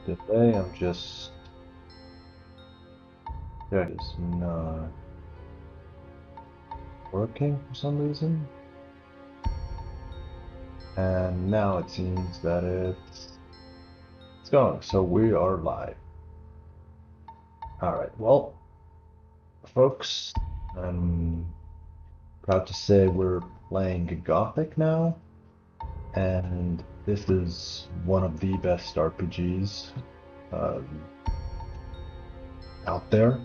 today. I'm just that is not working for some reason. And now it seems that it's going. So we are live. All right. Well, folks, I'm proud to say we're playing Gothic now, and this is one of the best RPGs out there.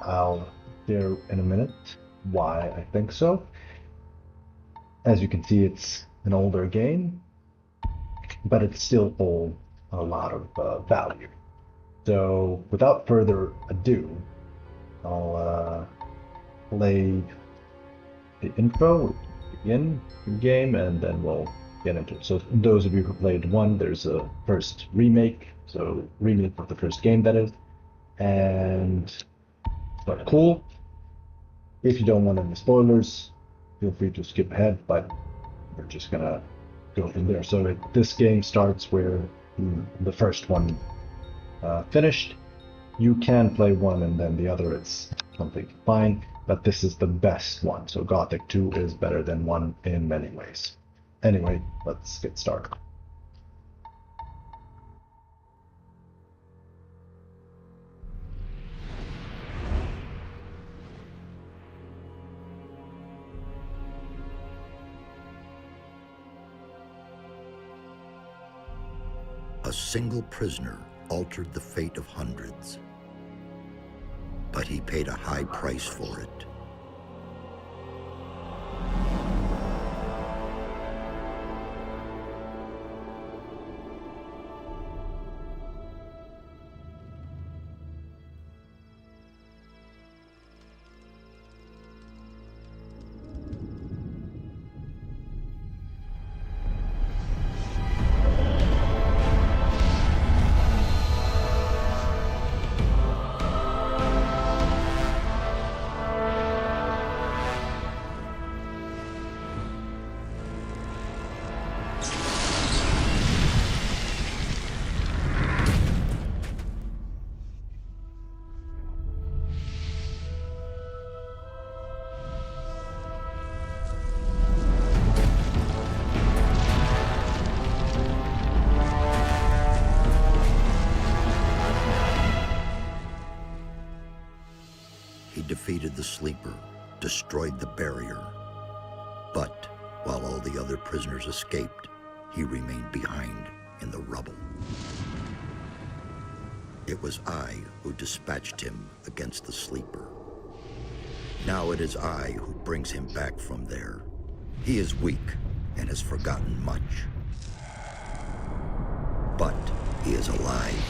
I'll share in a minute why I think so. As you can see, it's an older game, but it still holds a lot of value. So, without further ado, I'll play the intro, begin the game, and then we'll get into it. So, those of you who played one, there's a first remake, so remake of the first game, that is, and but cool. If you don't want any spoilers, feel free to skip ahead, but we're just gonna go from there. So this game starts where the first one finished. You can play one and then the other, it's completely fine, but this is the best one. So Gothic 2 is better than 1 in many ways. Anyway, let's get started. A single prisoner altered the fate of hundreds, but he paid a high price for it. He defeated the Sleeper, destroyed the barrier, but while all the other prisoners escaped, he remained behind in the rubble. It was I who dispatched him against the Sleeper. Now it is I who brings him back from there. He is weak and has forgotten much, but he is alive.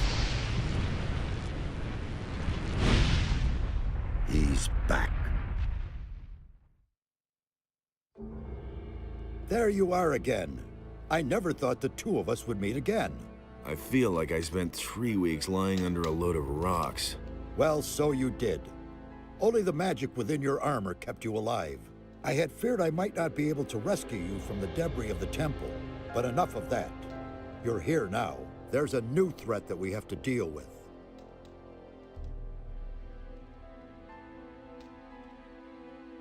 He's back. There you are again. I never thought the two of us would meet again. I feel like I spent 3 weeks lying under a load of rocks. Well, so you did. Only the magic within your armor kept you alive. I had feared I might not be able to rescue you from the debris of the temple, but enough of that. You're here now. There's a new threat that we have to deal with.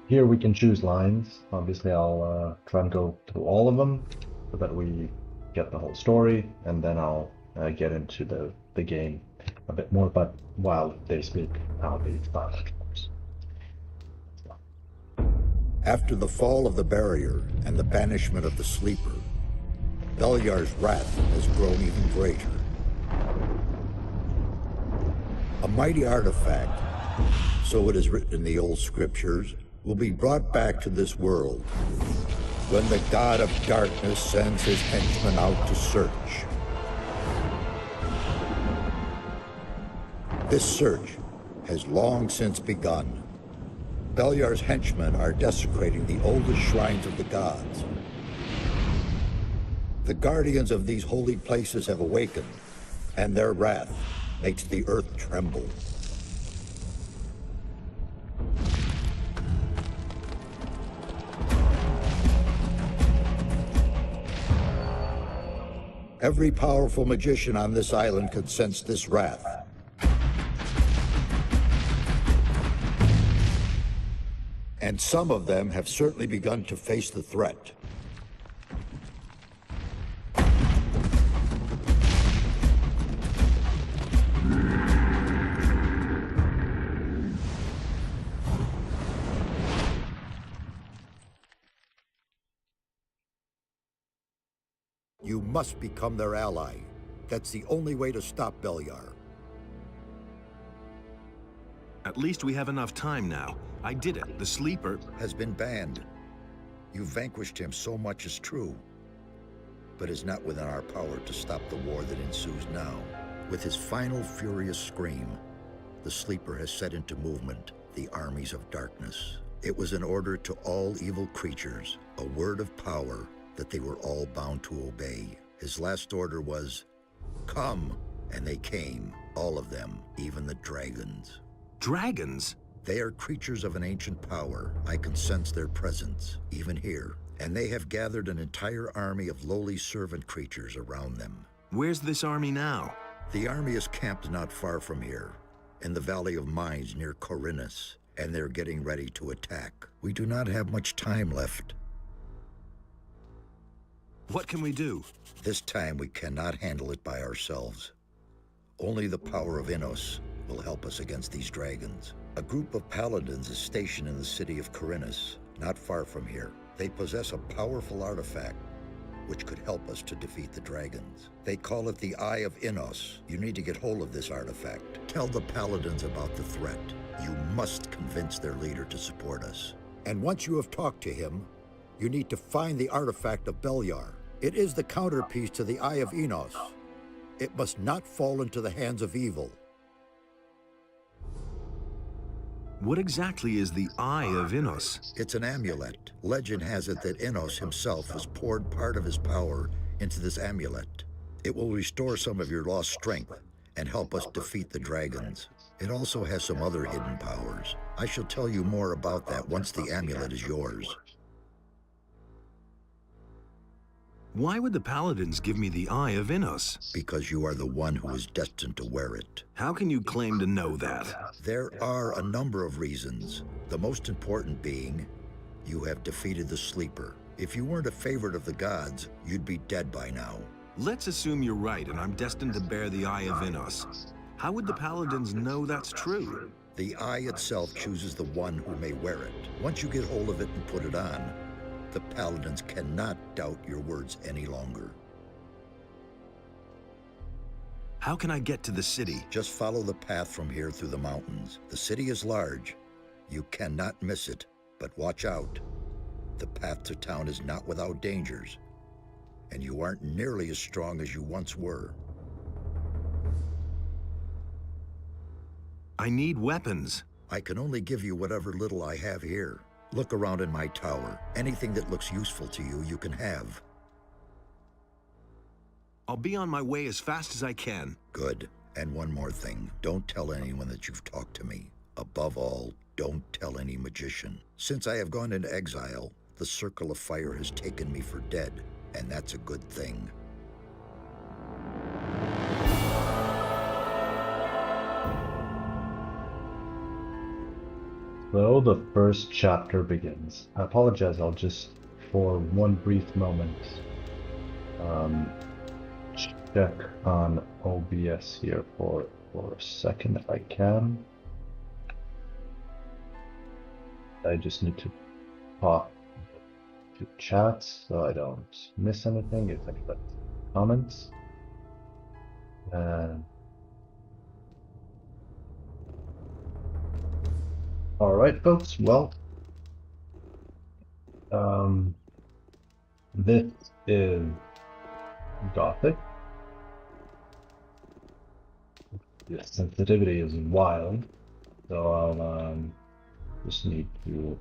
Here we can choose lines. Obviously, I'll try and go through all of them so that we get the whole story, and then I'll get into the game a bit more. But while they speak, I'll be silent, of course. After the fall of the barrier and the banishment of the Sleeper, Beliar's wrath has grown even greater. A mighty artifact, so it is written in the old scriptures, will be brought back to this world when the god of darkness sends his henchmen out to search. This search has long since begun. Beliar's henchmen are desecrating the oldest shrines of the gods. The guardians of these holy places have awakened, and their wrath makes the earth tremble. Every powerful magician on this island could sense this wrath. And some of them have certainly begun to face the threat. You must become their ally. That's the only way to stop Beliar. At least we have enough time now. I did it. The sleeper Has been banned. You vanquished him, so much is true. But it's not within our power to stop the war that ensues now. With his final furious scream, the sleeper has set into movement the armies of darkness. It was an order to all evil creatures, a word of power that they were all bound to obey. His last order was, "Come," and they came, all of them, even the dragons. Dragons? They are creatures of an ancient power. I can sense their presence, even here. And they have gathered an entire army of lowly servant creatures around them. Where's this army now? The army is camped not far from here, in the Valley of Mines near Corinus, and they're getting ready to attack. We do not have much time left. What can we do? This time we cannot handle it by ourselves. Only the power of Innos will help us against these dragons. A group of paladins is stationed in the city of Corinus, not far from here. They possess a powerful artifact which could help us to defeat the dragons. They call it the Eye of Innos. You need to get hold of this artifact. Tell the paladins about the threat. You must convince their leader to support us. And once you have talked to him, you need to find the artifact of Beliar. It is the counterpiece to the Eye of Innos. It must not fall into the hands of evil. What exactly is the Eye of Innos? It's an amulet. Legend has it that Innos himself has poured part of his power into this amulet. It will restore some of your lost strength and help us defeat the dragons. It also has some other hidden powers. I shall tell you more about that once the amulet is yours. Why would the paladins give me the Eye of Innos? Because you are the one who is destined to wear it. How can you claim to know that? There are a number of reasons, the most important being, you have defeated the Sleeper. If you weren't a favorite of the gods, you'd be dead by now. Let's assume you're right and I'm destined to bear the Eye of Innos. How would the paladins know that's true? The eye itself chooses the one who may wear it. Once you get hold of it and put it on, the paladins cannot doubt your words any longer. How can I get to the city? Just follow the path from here through the mountains. The city is large. You cannot miss it, but watch out. The path to town is not without dangers, and you aren't nearly as strong as you once were. I need weapons. I can only give you whatever little I have here. Look around in my tower. Anything that looks useful to you, you can have. I'll be on my way as fast as I can. Good. And one more thing. Don't tell anyone that you've talked to me. Above all, don't tell any magician. Since I have gone into exile, the Circle of Fire has taken me for dead, and that's a good thing. So the first chapter begins. I apologize, I'll just, for one brief moment, check on OBS here for a second if I can. I just need to talk to chat so I don't miss anything. If I click comments. And all right, folks. Well, this is Gothic. The sensitivity is wild, so I'll just need to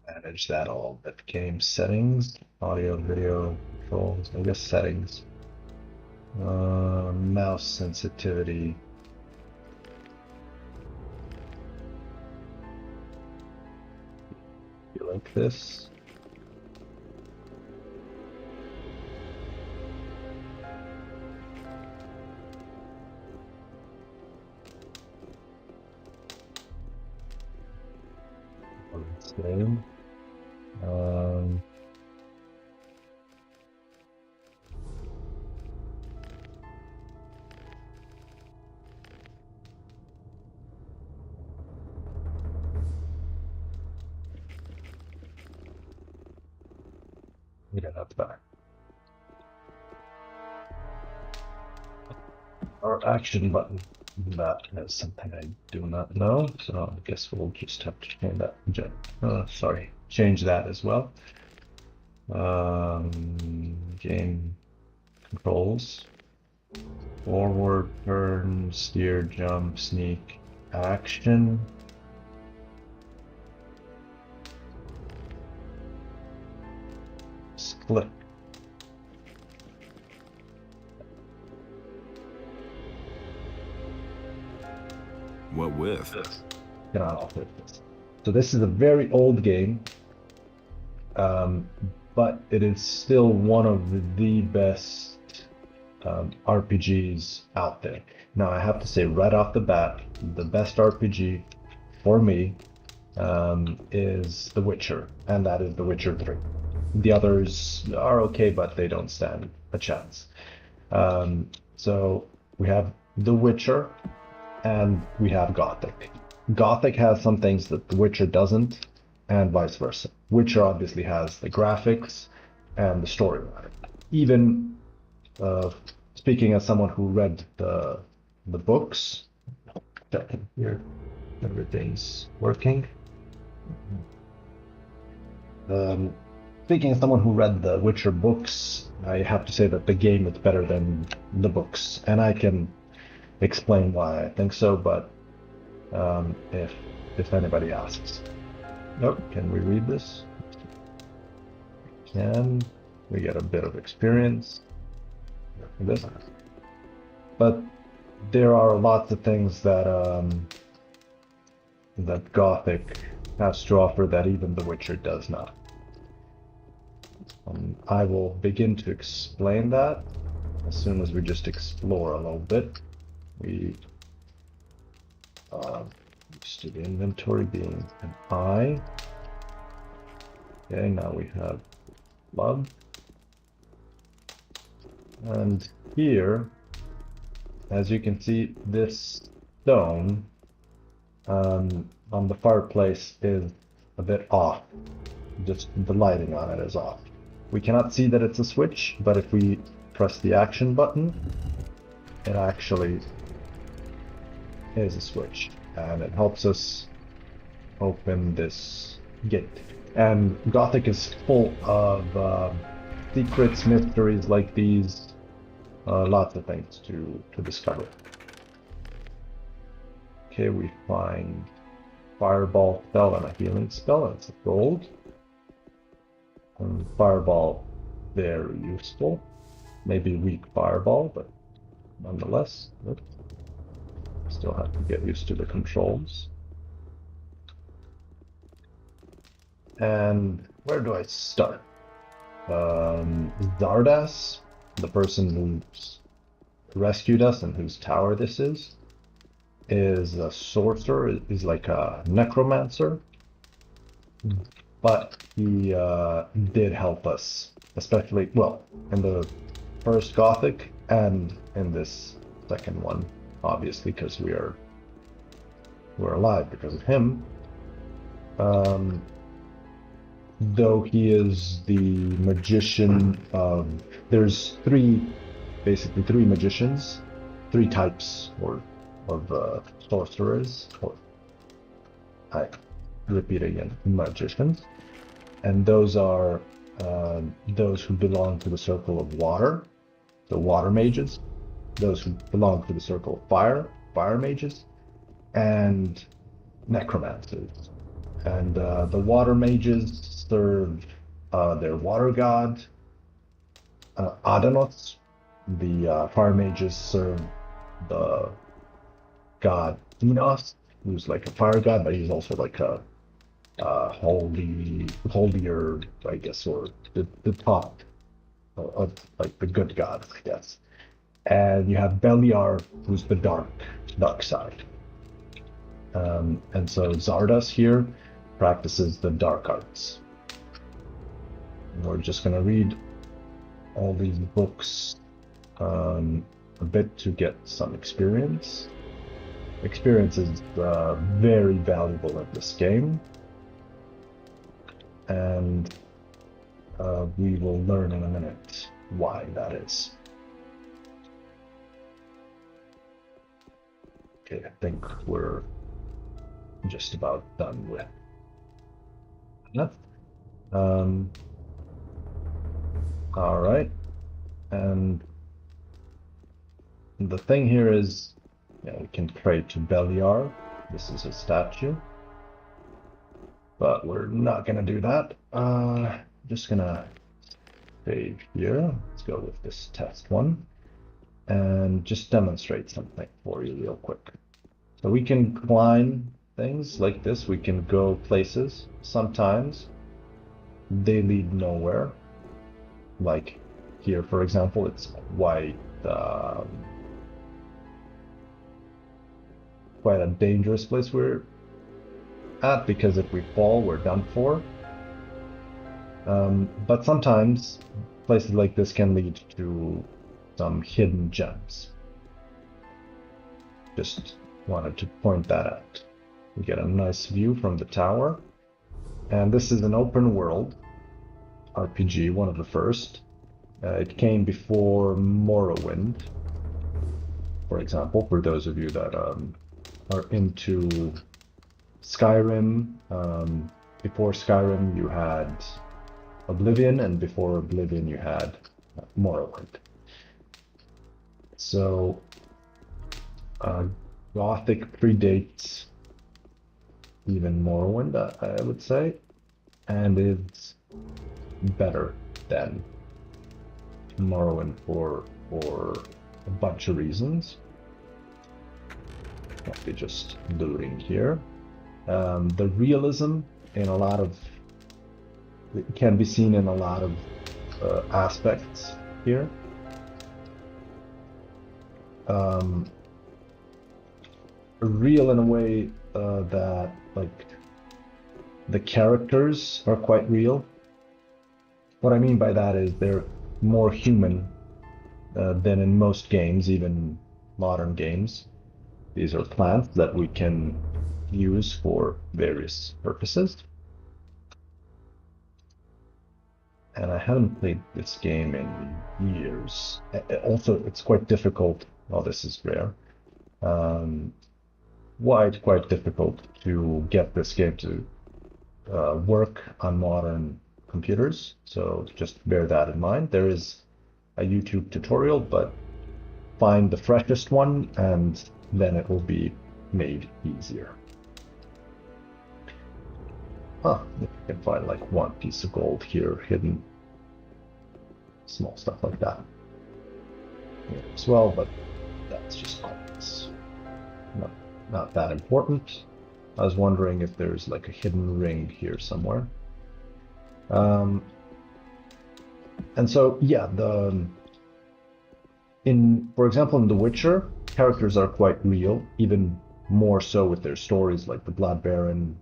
manage that all. That game settings, audio, video controls. I guess settings. Mouse sensitivity. You like this? Same. Um, yeah, that's better. Our action button. That is something I do not know, so I guess we'll just have to change that. Change that as well. Game controls. Forward, turn, steer, jump, sneak, action. Split. What with? Cannot alter this. So this is a very old game, but it is still one of the best RPGs out there. Now I have to say right off the bat, the best RPG for me is The Witcher, and that is The Witcher 3. The others are okay, but they don't stand a chance. So we have The Witcher and we have Gothic. Gothic has some things that The Witcher doesn't, and vice versa. Witcher obviously has the graphics and the storyline. Even speaking as someone who read the books, checking here, everything's working. Speaking as someone who read the Witcher books, I have to say that the game is better than the books, and I can explain why I think so, but if anybody asks. Nope, can we read this? Can. We get a bit of experience. This. But there are lots of things that that Gothic has to offer that even The Witcher does not. I will begin to explain that as soon as we just explore a little bit. We used to the inventory being an I. Okay, now we have love. And here, as you can see, this stone on the fireplace is a bit off. Just the lighting on it is off. We cannot see that it's a switch, but if we press the action button, it actually is a switch, and it helps us open this gate. And Gothic is full of secrets, mysteries like these, lots of things to discover. Okay, we find Fireball spell and a healing spell, and it's gold. And Fireball, very useful. Maybe weak Fireball, but nonetheless, good. Still have to get used to the controls. And where do I start? Zardas, the person who's rescued us and whose tower this is a sorcerer, is like a necromancer. But he did help us, especially, well, in the first Gothic and in this second one, obviously, because we're alive because of him. Though he is the magician of, there's basically three magicians, three types of sorcerers, or I repeat again, magicians, and those are those who belong to the circle of water, the water mages, those who belong to the circle of fire, fire mages, and necromancers. And the water mages serve their water god, Adanos. The fire mages serve the god Enos, who's like a fire god, but he's also like a holier, I guess, or the top of like the good gods, I guess. And you have Beliar, who's the dark side. And so Zardas here practices the dark arts. And we're just going to read all these books a bit to get some experience. Experience is very valuable in this game, and we will learn in a minute why that is. Okay, I think we're just about done with that. All right, and the thing here is, we can pray to Beliar. This is a statue, but we're not gonna do that. Just gonna save here. Let's go with this test one, and just demonstrate something for you real quick. So we can climb things like this. We can go places. Sometimes they lead nowhere. Like here, for example, it's quite a dangerous place we're at, because if we fall, we're done for. But sometimes places like this can lead to some hidden gems. Just wanted to point that out. We get a nice view from the tower, and this is an open world RPG, one of the first. It came before Morrowind, for example, for those of you that are into Skyrim. Before Skyrim you had Oblivion, and before Oblivion you had Morrowind. So Gothic predates even Morrowind, I would say, and it's better than Morrowind for a bunch of reasons. Might be just looting here. The realism in a lot of it can be seen in a lot of aspects here. Real in a way that, like, the characters are quite real. What I mean by that is they're more human than in most games, even modern games. These are plants that we can use for various purposes. And I haven't played this game in years. Also, it's quite difficult. Well, this is rare. Quite difficult to get this game to work on modern computers. So just bear that in mind. There is a YouTube tutorial, but find the freshest one, and then it will be made easier. If you can find like one piece of gold here hidden, small stuff like that here as well, but that's just not that important. I was wondering if there's like a hidden ring here somewhere. And so yeah, for example, in The Witcher, characters are quite real, even more so with their stories, like the Blood Baron.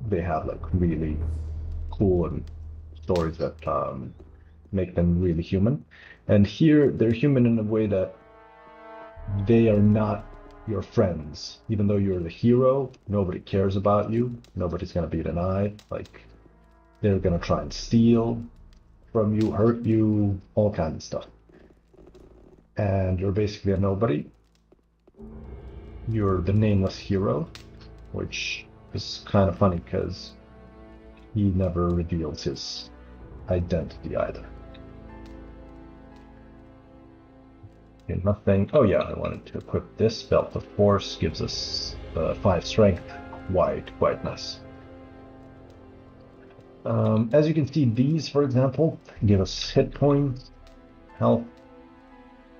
They have like really cool and stories that make them really human. And here they're human in a way that they are not your friends. Even though you're the hero, nobody cares about you. Nobody's gonna beat an eye. Like, they're gonna try and steal from you, hurt you, all kinds of stuff. And you're basically a nobody. You're the nameless hero, which is kind of funny because he never reveals his identity either. Okay, nothing. Oh yeah, I wanted to equip this. Belt of Force gives us 5 strength. Quite nice. As you can see, these, for example, give us hit points, health,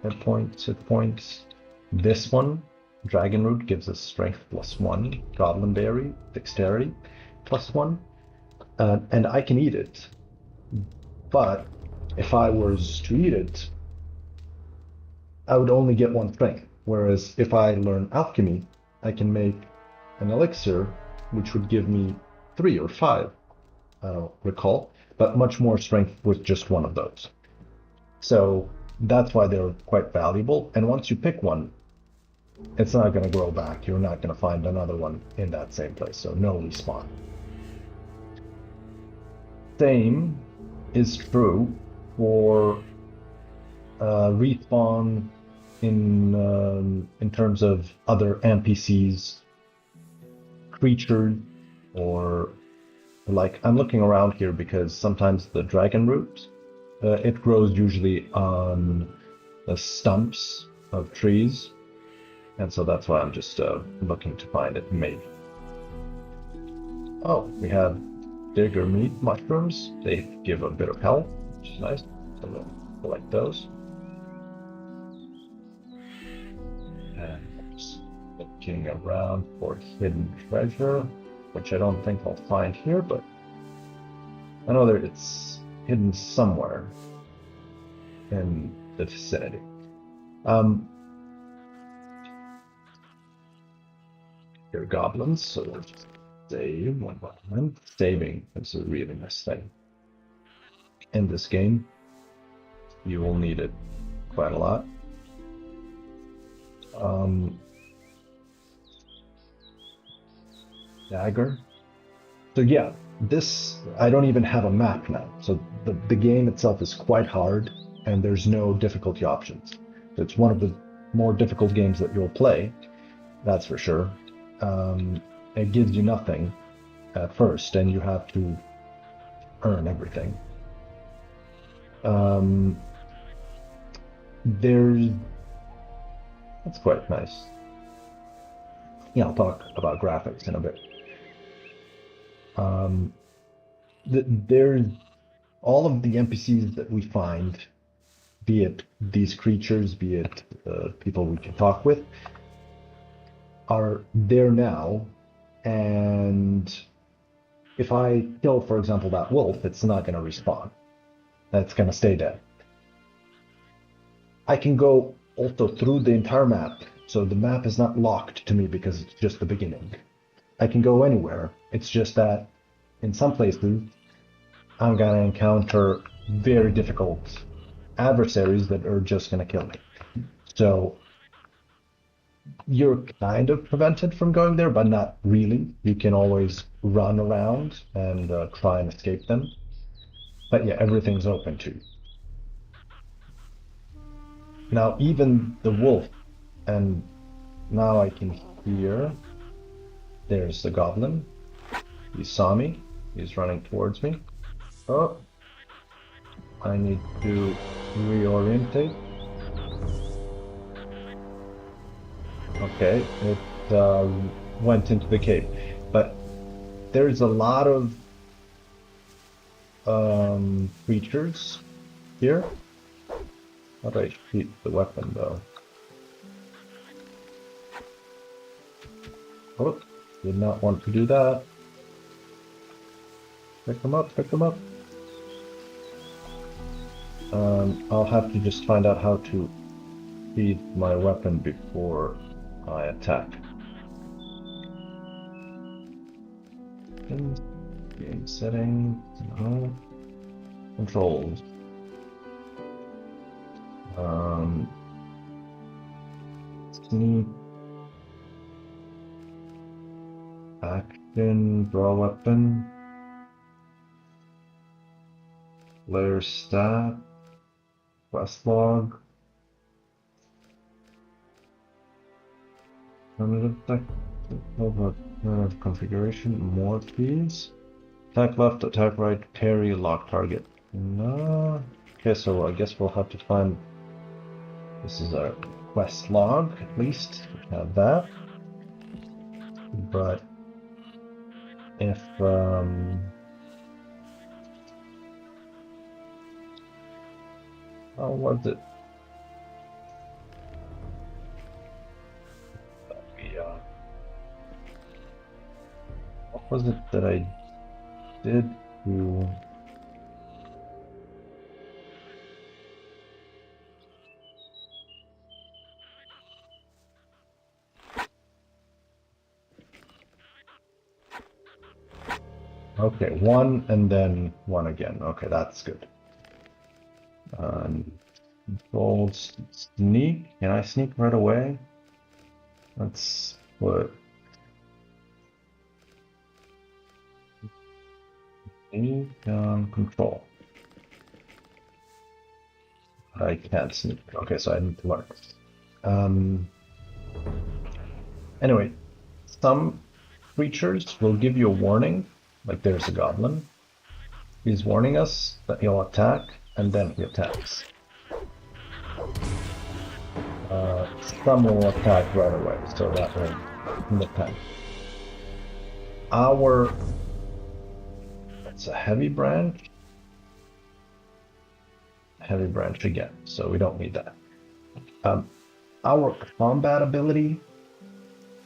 hit points. This one, Dragon Root, gives us strength +1, Goblin Berry, dexterity +1, and I can eat it. But if I was to eat it, I would only get 1 strength. Whereas if I learn alchemy, I can make an elixir which would give me 3 or 5, I don't recall, but much more strength with just one of those. So that's why they're quite valuable. And once you pick one, it's not going to grow back. You're not going to find another one in that same place. So no respawn. Same is true for respawn in terms of other NPCs, creatures, or like I'm looking around here because sometimes the dragon root it grows usually on the stumps of trees, and so that's why I'm just looking to find it maybe. Oh, we have bigger meat mushrooms. They give a bit of health, which is nice. So we'll collect those. And just looking around for hidden treasure, which I don't think I'll find here, but I know that it's hidden somewhere in the vicinity. Here are goblins, so we'll just save one moment. Saving is a really nice thing. In this game, you will need it quite a lot. Dagger. So yeah, this, I don't even have a map now. So the game itself is quite hard and there's no difficulty options. So it's one of the more difficult games that you'll play, that's for sure. It gives you nothing at first and you have to earn everything. There's, that's quite nice. Yeah, I'll talk about graphics in a bit. There's all of the NPCs that we find, be it these creatures, be it people we can talk with, are there now. And if I kill, for example, that wolf, it's not going to respawn. That's going to stay dead. I can go also through the entire map, so the map is not locked to me because it's just the beginning. I can go anywhere. It's just that in some places, I'm gonna encounter very difficult adversaries that are just gonna kill me. So you're kind of prevented from going there, but not really. You can always run around and try and escape them. But yeah, everything's open to you. Now, even the wolf, and now I can hear there's the goblin. He saw me. He's running towards me. Oh, I need to reorientate. Okay, it went into the cave. But there's a lot of creatures here. How do I shoot the weapon though? Oh, did not want to do that. Pick them up, pick them up. I'll have to just find out how to feed my weapon before I attack. Game settings, no. Controls. Sneak. Action, draw weapon. Player stat. Quest log. Configuration, more keys. Attack left, attack right, parry, lock target. No. Okay, so I guess we'll have to find. This is our quest log, at least. We have that. But if how was it? What was it that I did to? Okay, one and then one again. Okay, that's good. Controlled sneak. Can I sneak right away? Let's put sneak on control. I can't sneak. Okay, so I need to learn. Um, anyway, some creatures will give you a warning, like there's a goblin. He's warning us that he'll attack, and then he attacks. Some will attack right away, so that will depend. It's a heavy branch again, so we don't need that. Our combat ability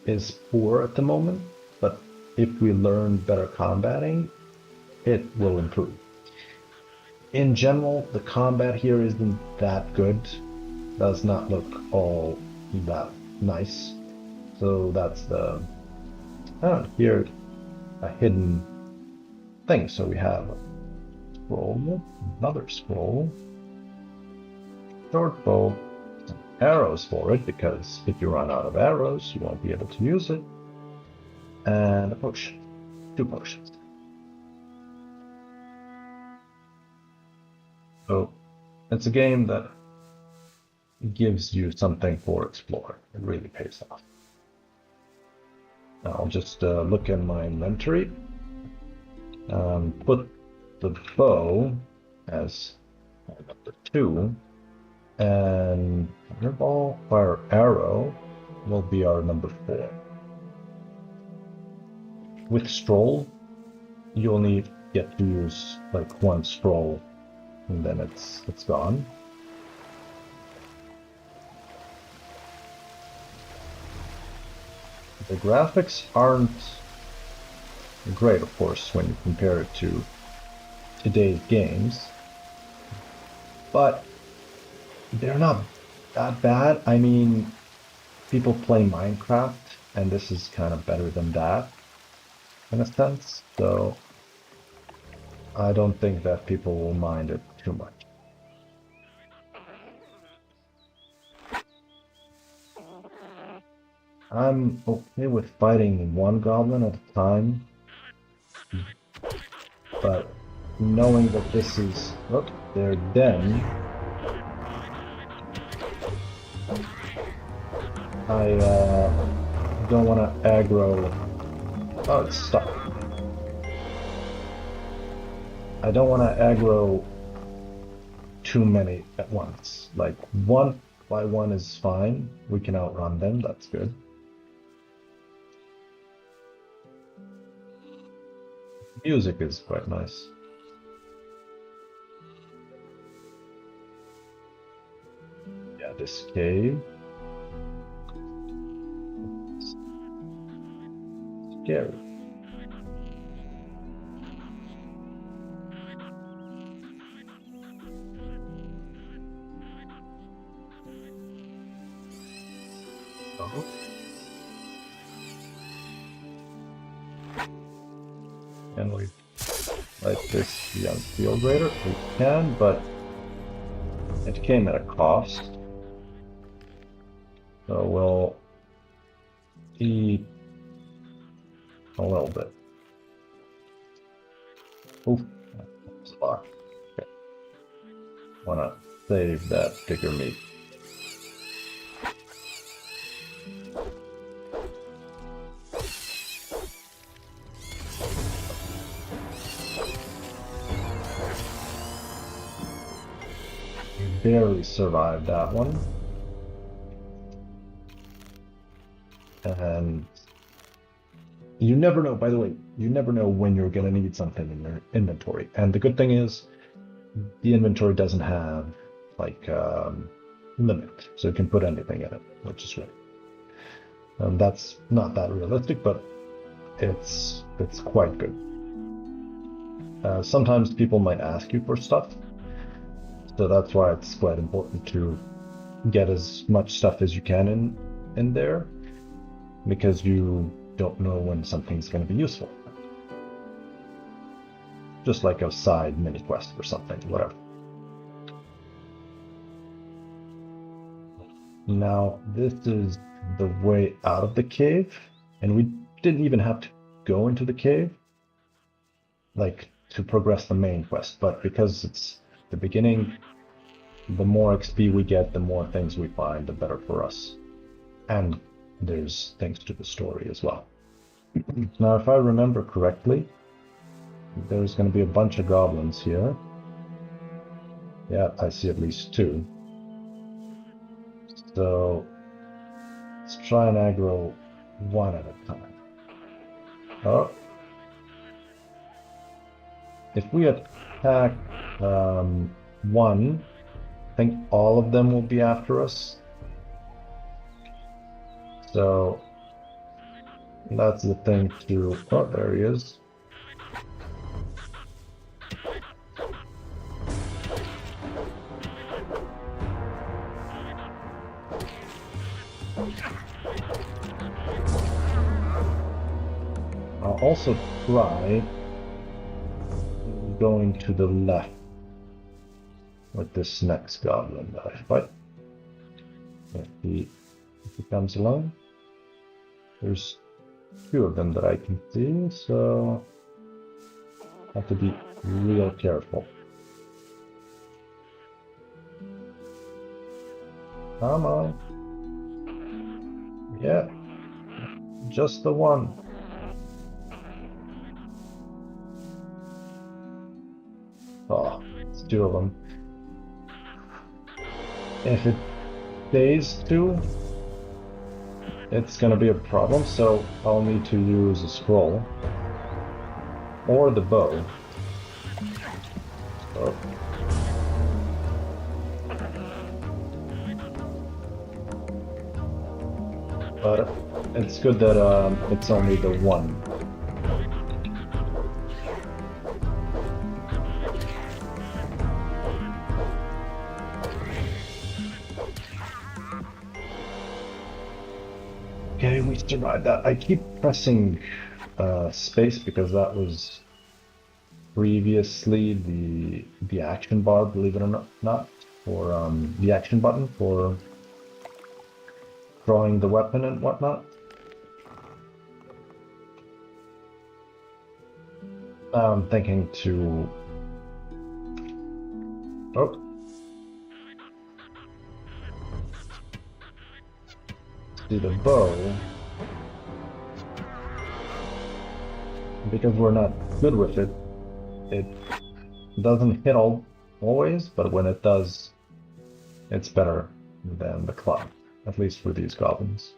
is poor at the moment, but if we learn better combating, it will improve. In general, the combat here isn't that good. Does not look all that nice. So that's the here a hidden thing. So we have a scroll, another scroll, short bow, some arrows for it, because if you run out of arrows, you won't be able to use it, and a potion, 2 potions. So it's a game that gives you something for exploring. It really pays off. I'll just look in my inventory. Put the bow as number 2, and fireball, fire arrow will be our number 4. With scroll, you only get to use like 1 scroll, and then it's gone. The graphics aren't great, of course, when you compare it to today's games, but they're not that bad. I mean, people play Minecraft, and this is kind of better than that, in a sense, so I don't think that people will mind it too much. I'm okay with fighting 1 goblin at a time, but knowing that this is their den, I don't want to aggro. Oh, it's stuck. I don't want to aggro too many at once. Like 1 by 1 is fine. We can outrun them. That's good. Music is quite nice. Yeah, this cave. Scary. Oh. Can we light this young field raider? We can, but it came at a cost. So we'll eat a little bit. Oof, that's a lot. Okay. Wanna save that bigger meat. Barely survived that one. And you never know, by the way, you never know when you're going to need something in your inventory. And the good thing is, the inventory doesn't have like limit, so you can put anything in it, which is great. That's not that realistic, but it's quite good. Sometimes people might ask you for stuff, so that's why it's quite important to get as much stuff as you can in there, because you don't know when something's going to be useful. just like a side mini quest or something, whatever. Now, this is the way out of the cave, and we didn't even have to go into the cave, like, to progress the main quest, but because it's the beginning, the more XP we get, the more things we find, the better for us. And there's things to the story as well. Now, if I remember correctly, there's going to be a bunch of goblins here. Yeah, I see at least two. So let's try and aggro one at a time. Oh. If we attack one, I think all of them will be after us. So that's the thing to... Oh, there he is. I'll also try going to the left with this next goblin that I fight. If he comes along. There's two of them that I can see, so I have to be real careful. Come on. Yeah, just the one. Oh, it's two of them. If it stays two, it's gonna be a problem, so I'll need to use a scroll or the bow. So. But it's good that it's only the one. Okay, we survived that. I keep pressing space because that was previously the action bar, believe it or not, or the action button for drawing the weapon and whatnot. I'm thinking to... Oh. See the bow. Because we're not good with it, it doesn't hit always, but when it does, it's better than the club, at least for these goblins.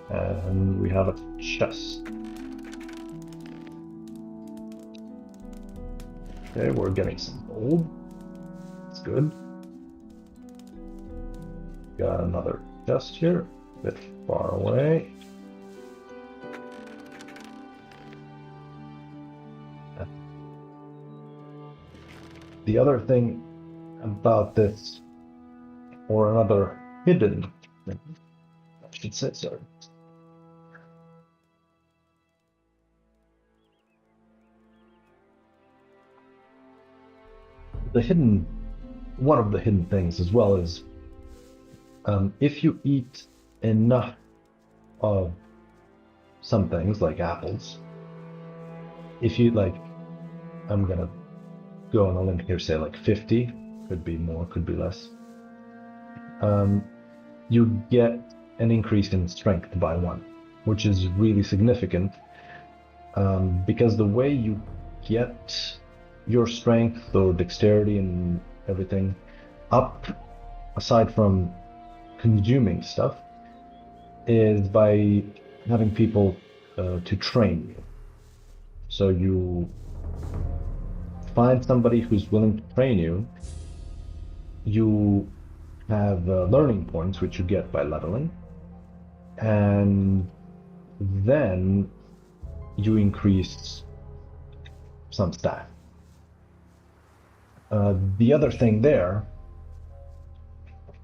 And we have a chest. Okay, we're getting some gold. That's good. Got another chest here, a bit far away. The other thing about this, or another hidden thing, I should say, sorry. One of the hidden things as well is if you eat enough of some things like apples, if you like, I'm gonna go on a limb here, say like 50, could be more, could be less, you get an increase in strength by 1, which is really significant, because the way you get your strength or dexterity and everything up, aside from consuming stuff, is by having people to train you. So you find somebody who's willing to train you. You have learning points, which you get by leveling, and then you increase some stat. The other thing there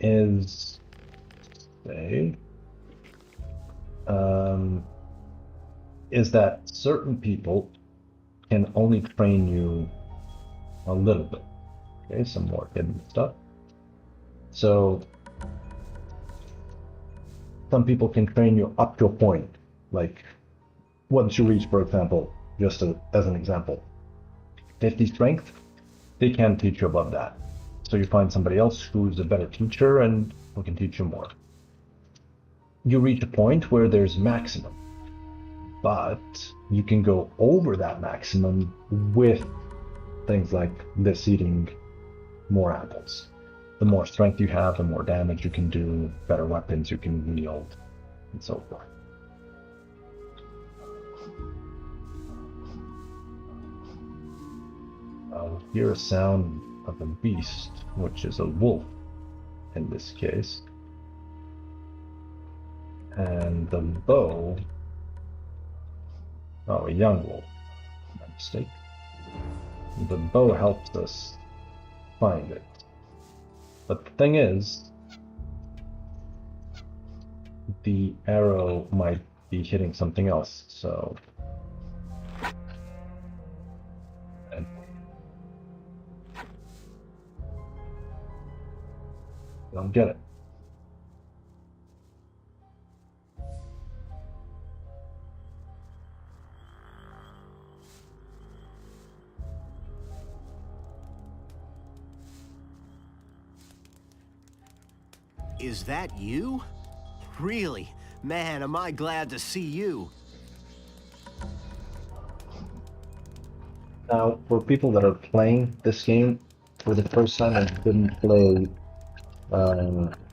is, say, is that certain people can only train you a little bit. Okay, some more hidden stuff. So some people can train you up to a point, like once you reach, for example, just as an example, 50 strength, they can't teach you above that. So you find somebody else who's a better teacher and who can teach you more. You reach a point where there's maximum, but you can go over that maximum with things like this eating more apples. The more strength you have, the more damage you can do, better weapons you can wield, and so forth. I'll hear a sound of a beast, which is a wolf in this case. And the bow, oh, a young wolf, my mistake. The bow helps us find it. But the thing is, the arrow might be hitting something else, so... And don't get it. Is that you? Really? Man, am I glad to see you. Now, for people that are playing this game for the first time and didn't play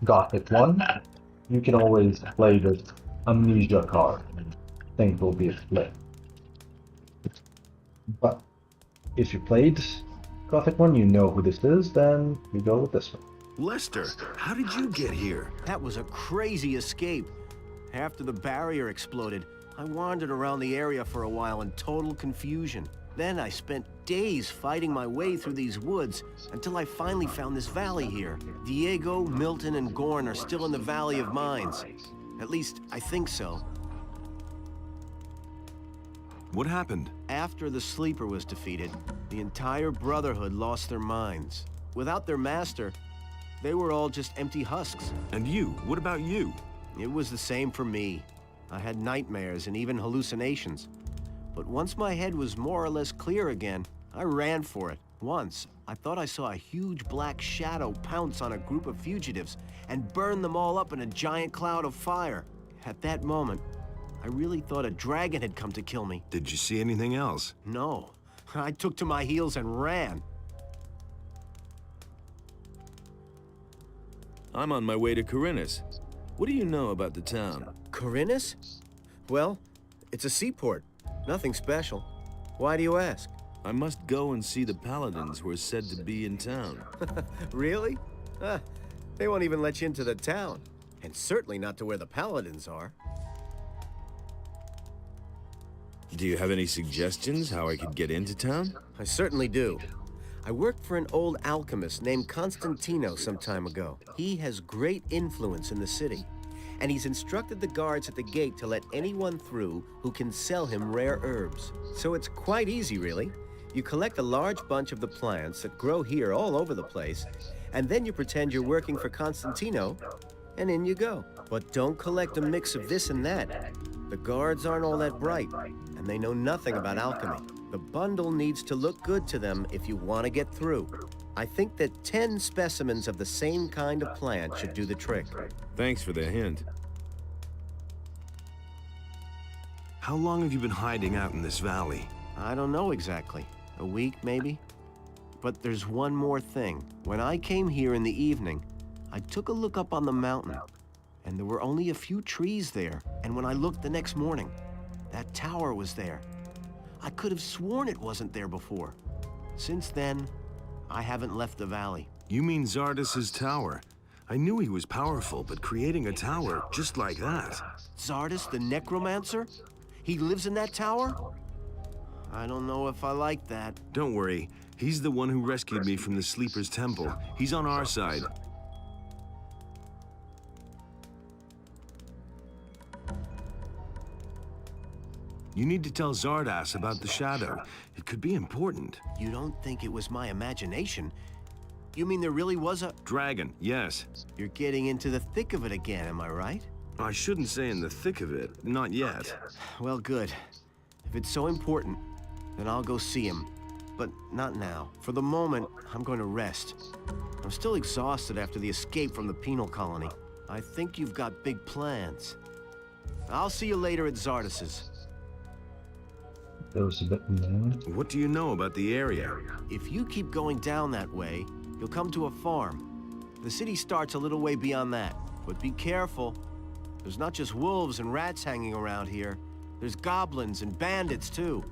Gothic 1, you can always play this Amnesia card and things will be split. But if you played Gothic 1, you know who this is, then you go with this one. Lester, how did you get here? That was a crazy escape. After the barrier exploded, I wandered around the area for a while in total confusion. Then I spent days fighting my way through these woods until I finally found this valley here. Diego, Milton, and Gorn are still in the Valley of Mines. At least, I think so. What happened? After the Sleeper was defeated, the entire Brotherhood lost their minds. Without their master, they were all just empty husks. And you? What about you? It was the same for me. I had nightmares and even hallucinations. But once my head was more or less clear again, I ran for it. Once, I thought I saw a huge black shadow pounce on a group of fugitives and burn them all up in a giant cloud of fire. At that moment, I really thought a dragon had come to kill me. Did you see anything else? No. I took to my heels and ran. I'm on my way to Corinus. What do you know about the town? Corinus? Well, it's a seaport. Nothing special. Why do you ask? I must go and see the paladins who are said to be in town. Really? They won't even let you into the town. And certainly not to where the paladins are. Do you have any suggestions how I could get into town? I certainly do. I worked for an old alchemist named Constantino some time ago. He has great influence in the city, and he's instructed the guards at the gate to let anyone through who can sell him rare herbs. So it's quite easy, really. You collect a large bunch of the plants that grow here all over the place, and then you pretend you're working for Constantino, and in you go. But don't collect a mix of this and that. The guards aren't all that bright, and they know nothing about alchemy. The bundle needs to look good to them if you want to get through. I think that 10 specimens of the same kind of plant should do the trick. Thanks for the hint. How long have you been hiding out in this valley? I don't know exactly. A week, maybe? But there's one more thing. When I came here in the evening, I took a look up on the mountain, and there were only a few trees there. And when I looked the next morning, that tower was there. I could have sworn it wasn't there before. Since then, I haven't left the valley. You mean Zardas's tower? I knew he was powerful, but creating a tower just like that... Zardas the Necromancer? He lives in that tower? I don't know if I like that. Don't worry, he's the one who rescued me from the Sleeper's temple. He's on our side. You need to tell Zardas about the shadow. It could be important. You don't think it was my imagination? You mean there really was a... Dragon, yes. You're getting into the thick of it again, am I right? I shouldn't say in the thick of it. Not yet. Well, good. If it's so important, then I'll go see him. But not now. For the moment, I'm going to rest. I'm still exhausted after the escape from the penal colony. I think you've got big plans. I'll see you later at Zardas's. There was a bit more. What do you know about the area? If you keep going down that way, you'll come to a farm. The city starts a little way beyond that, but be careful. There's not just wolves and rats hanging around here. There's goblins and bandits, too.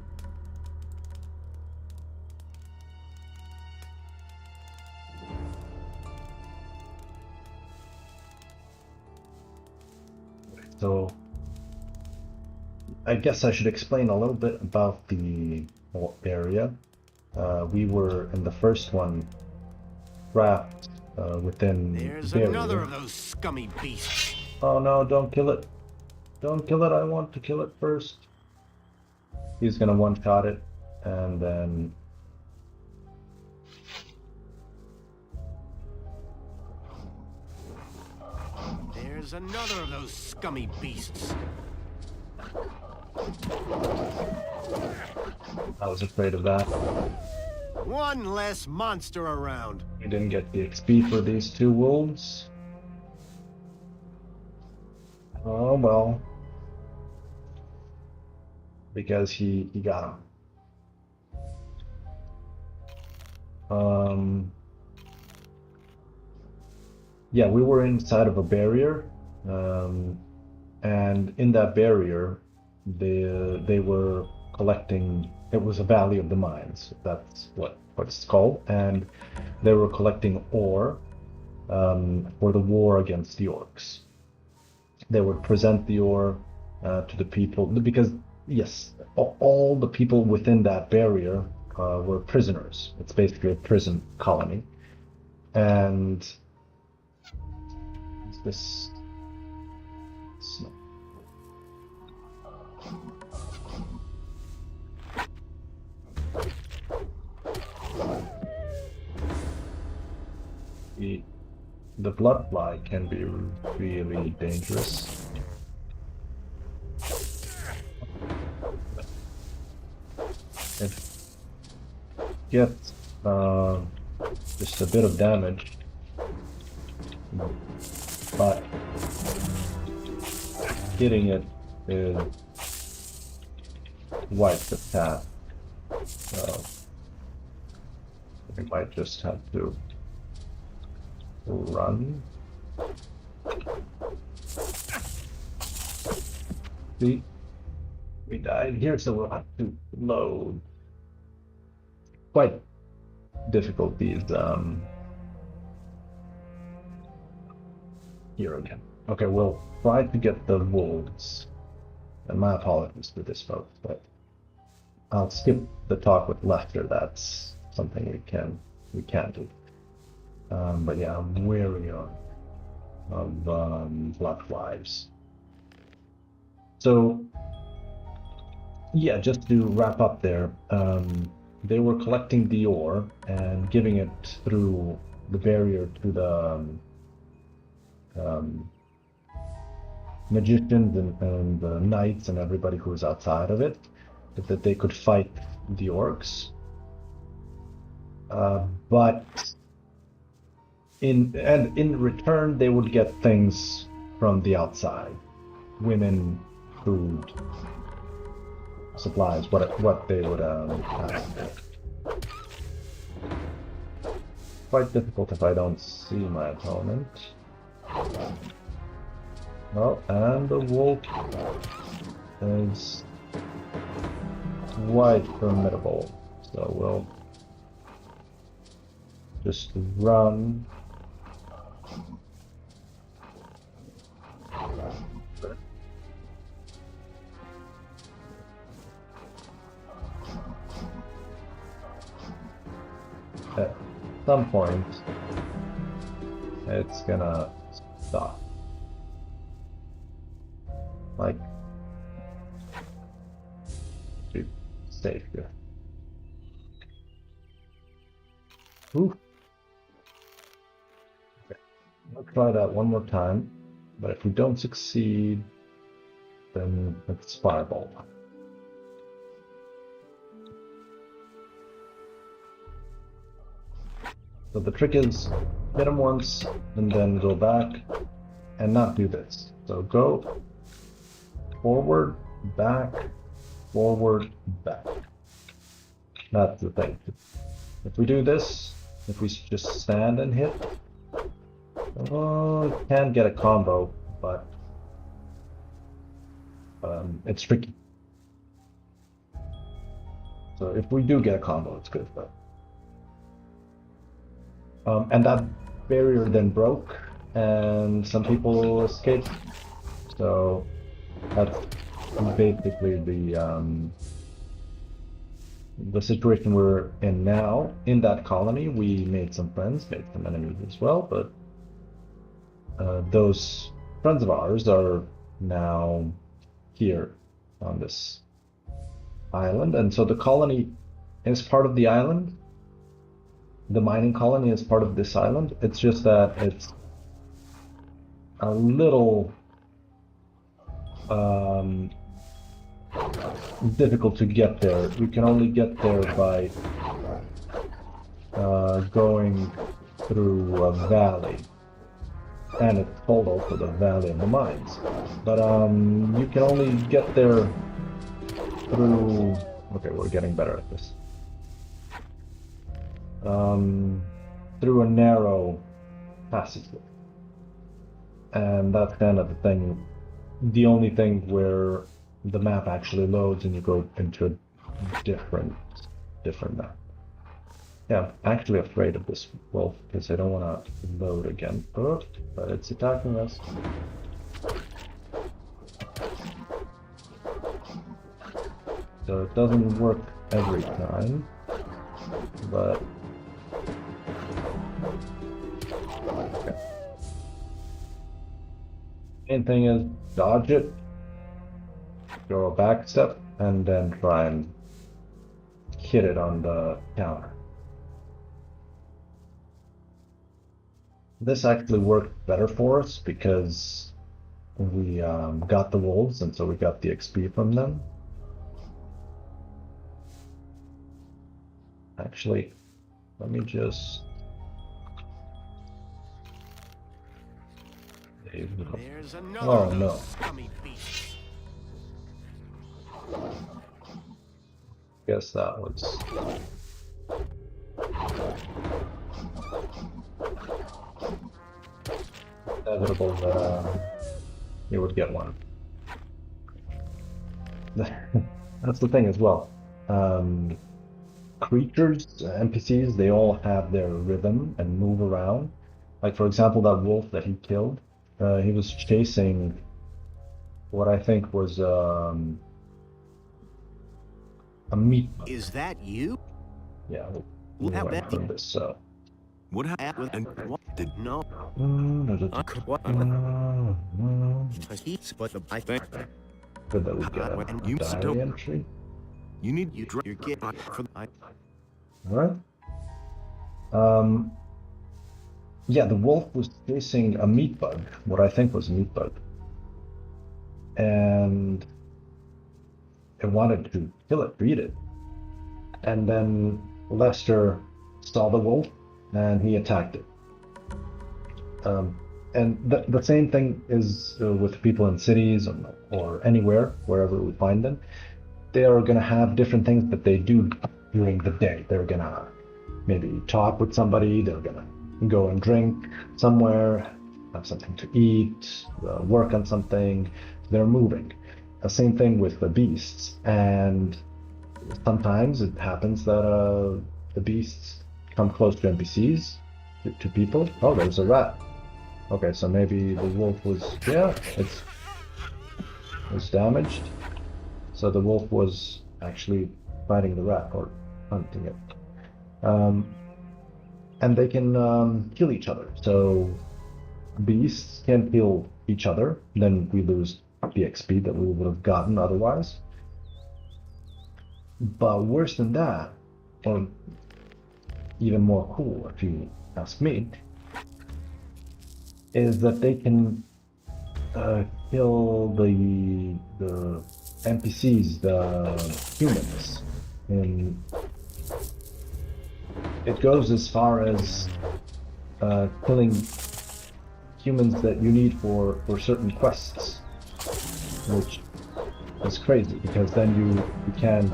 So, I guess I should explain a little bit about the area. We were in the first one trapped within There's barrier. another of those scummy beasts. Oh no, don't kill it. Don't kill it, I want to kill it first. He's gonna one-shot it, and then... There's another of those scummy beasts. I was afraid of that. One less monster around. We didn't get the XP for these two wolves. Oh well. Because he got him. Yeah, we were inside of a barrier, and in that barrier, they were collecting. It was a Valley of the Mines. That's what it's called, and they were collecting ore for the war against the orcs. They would present the ore to the people because yes, all the people within that barrier were prisoners. It's basically a prison colony, and this snow. The bloodfly can be really dangerous. It gets just a bit of damage, but hitting it is quite the task. So we might just have to run. See, we died here, so we'll have to load. Quite difficult these here again. Okay, we'll try to get the wolves. And my apologies for this, folks, but I'll skip the talk with Lester. That's something we can do. But yeah, I'm wary of bloodflies. So yeah, just to wrap up there, they were collecting the ore and giving it through the barrier to the magicians and the knights and everybody who was outside of it, that they could fight the orcs. But in return, they would get things from the outside: women, food, supplies, what they would have. Quite difficult if I don't see my opponent. Oh, and the wolf is quite formidable, so we'll just run. At some point, it's gonna stop. safe here. Ooh. Okay. I'll try that one more time, but if we don't succeed, then it's fireball. So the trick is hit them once and then go back and not do this. So go forward, back, forward, back. That's the thing. If we do this, if we just stand and hit, oh, can get a combo, but it's tricky. So if we do get a combo, it's good though. And that barrier then broke, and some people escaped. So that's basically the situation we're in now. In that colony, we made some friends, made some enemies as well, but those friends of ours are now here on this island, and so the colony is part of the island. The mining colony is part of this island. It's just that it's a little difficult to get there. You can only get there by going through a valley, and it's called also the Valley of the Mines. But you can only get there through. Okay, we're getting better at this. Through a narrow passageway, and that's kind of the thing. The only thing where the map actually loads and you go into a different map. Yeah, I'm actually afraid of this wolf because I don't want to load again. Oh, but it's attacking us. So it doesn't work every time, but okay. Main thing is dodge it, go a back step, and then try and hit it on the counter. This actually worked better for us because we got the wolves, and so we got the XP from them. Actually, let me just... There's another Oh no. scummy beast. Guess that was... inevitable that you would get one. That's the thing as well. Creatures, NPCs, they all have their rhythm and move around. Like for example, that wolf that he killed, he was chasing what I think was a meat bug. Is that you? Yeah, Well, how I bad- heard this. So. What happened? And what did No. But I think Good that we get a And you diary still- entry. you need you dr- your kid for I Alright. Yeah, the wolf was chasing a meat bug, what I think was a meat bug. And it wanted to kill it, eat it. And then Lester saw the wolf and he attacked it. And the same thing is with people in cities or anywhere, wherever we find them. They are going to have different things that they do during the day. They're going to maybe talk with somebody, they're going to go and drink somewhere, have something to eat, work on something. They're moving. The same thing with the beasts. And sometimes it happens that the beasts come close to NPCs, to people. Oh, there's a rat. Okay, so maybe the wolf was, yeah, it's damaged. So the wolf was actually fighting the rat or hunting it. And they can kill each other. So beasts can kill each other, then we lose the XP that we would have gotten otherwise. But worse than that, or even more cool if you ask me, is that they can kill the NPCs, the humans. And it goes as far as killing humans that you need for certain quests, which is crazy because then you can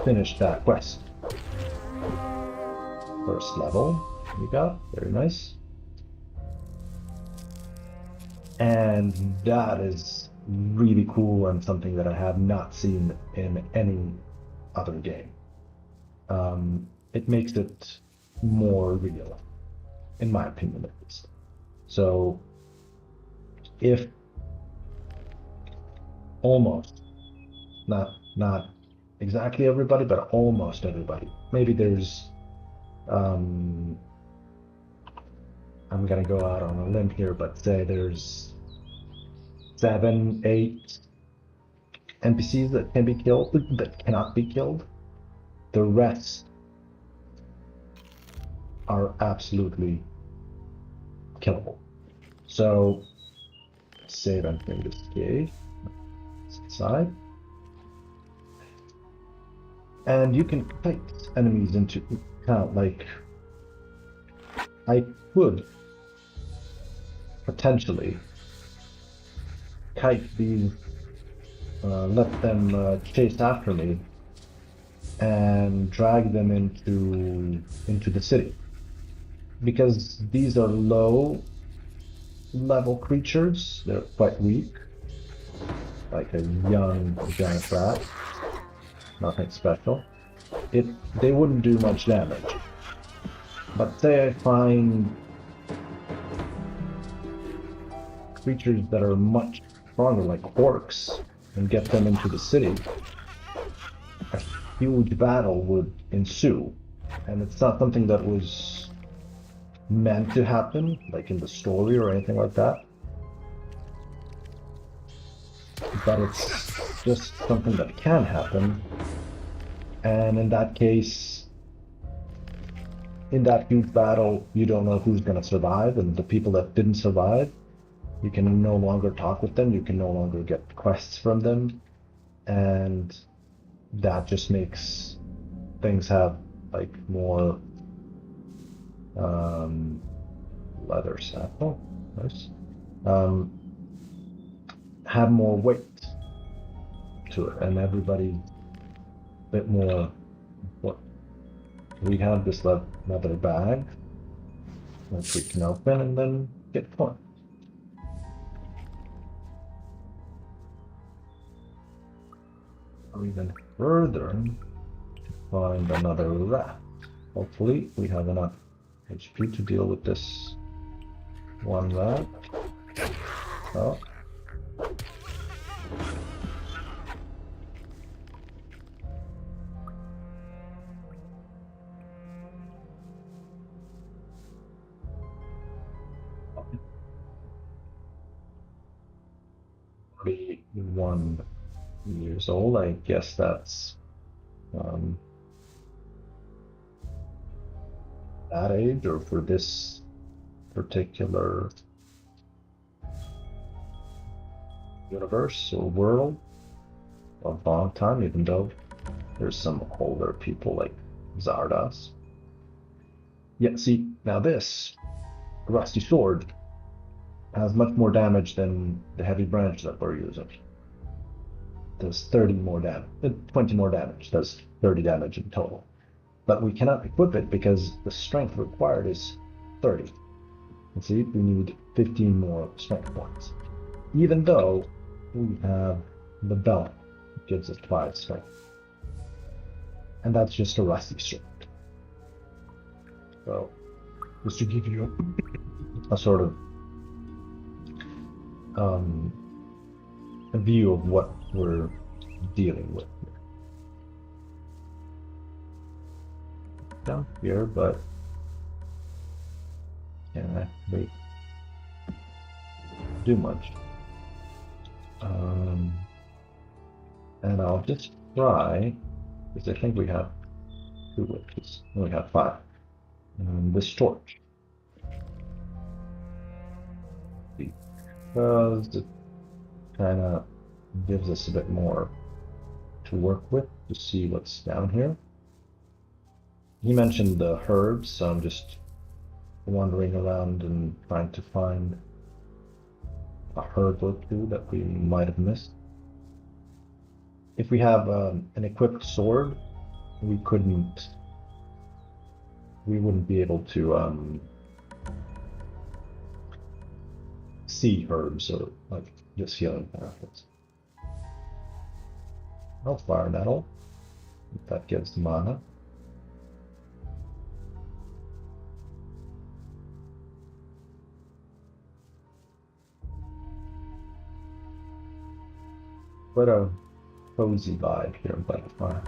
finish that quest. First level we got, very nice. And that is really cool and something that I have not seen in any other game. It makes it more real, in my opinion at least. So if almost, not exactly everybody, but almost everybody, maybe there's I'm gonna go out on a limb here, but say there's 7, 8 NPCs that can be killed, that cannot be killed. The rest are absolutely killable. So save entering this cave inside, and you can kite enemies into kind of like I could potentially kite these, let them chase after me and drag them into the city because these are low level creatures. They're quite weak, like a young giant rat. Nothing special. They wouldn't do much damage. But say I find creatures that are much stronger, like orcs, and get them into the city, a huge battle would ensue. And it's not something that was meant to happen, like in the story or anything like that. But it's just something that can happen. And in that case, in that huge battle, you don't know who's going to survive, and the people that didn't survive, you can no longer talk with them, you can no longer get quests from them, and that just makes things have like more leather sample, nice, um, have more weight to it, and everybody a bit more. What we have this leather bag, which we can open and then get going. Or even further, find another rat. Hopefully, we have enough HP to deal with this one rat. Oh. One years old. I guess that's that age, or for this particular universe or world, a long time, even though there's some older people like Zardos. Yeah, see, now this rusty sword has much more damage than the heavy branch that we're using. Does 30 more damage, 20 more damage, does 30 damage in total. But we cannot equip it because the strength required is 30. And see, we need 15 more strength points. Even though we have the belt, it gives us 5 strength. And that's just a rusty sword. So, just to give you a sort of a view of what we're dealing with down here, but can't actually do much. And I'll just try Because I think we have 2 witches. No, we have 5. And this torch. Because it kind of gives us a bit more to work with to see what's down here. He mentioned the herbs, so I'm just wandering around and trying to find a herb or two that we might have missed. If we have an equipped sword, we wouldn't be able to see herbs or like just healing pathways. I'll fire nettle. That gives mana. What a cozy vibe here by the fire.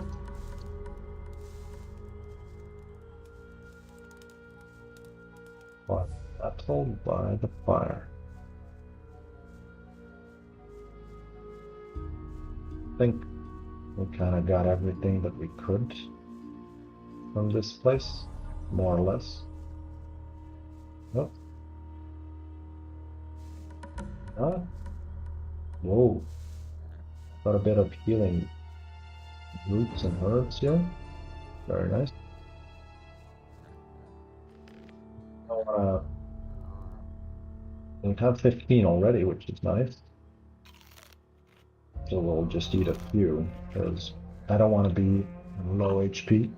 What apple by the fire. I think we kind of got everything that we could from this place, more or less. Oh. Whoa. Got a bit of healing roots and herbs here. Very nice. We have 15 already, which is nice. So we'll just eat a few, because I don't want to be low HP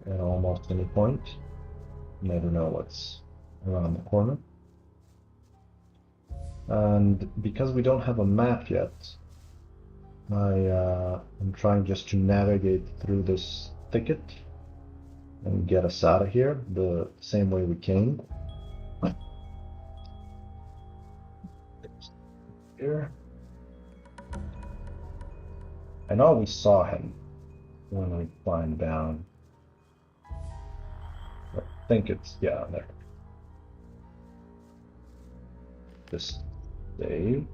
at almost any point. You never know what's around the corner. And because we don't have a map yet, I'm trying just to navigate through this thicket and get us out of here the same way we came. Here. I know we saw him when we climbed down. I think it's, yeah, there. Just save.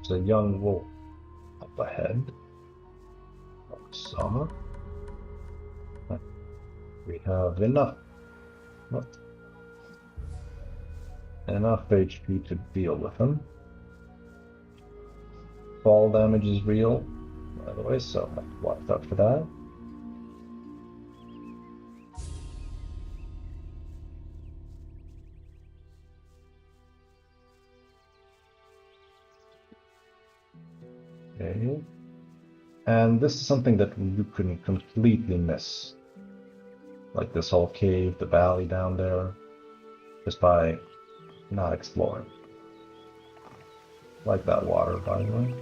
There's a young wolf up ahead. Summer. We have enough HP to deal with him. Fall damage is real, by the way, so I have to watch out for that. Okay. And this is something that you can completely miss. Like this whole cave, the valley down there, just by not exploring. Like that water, by the way.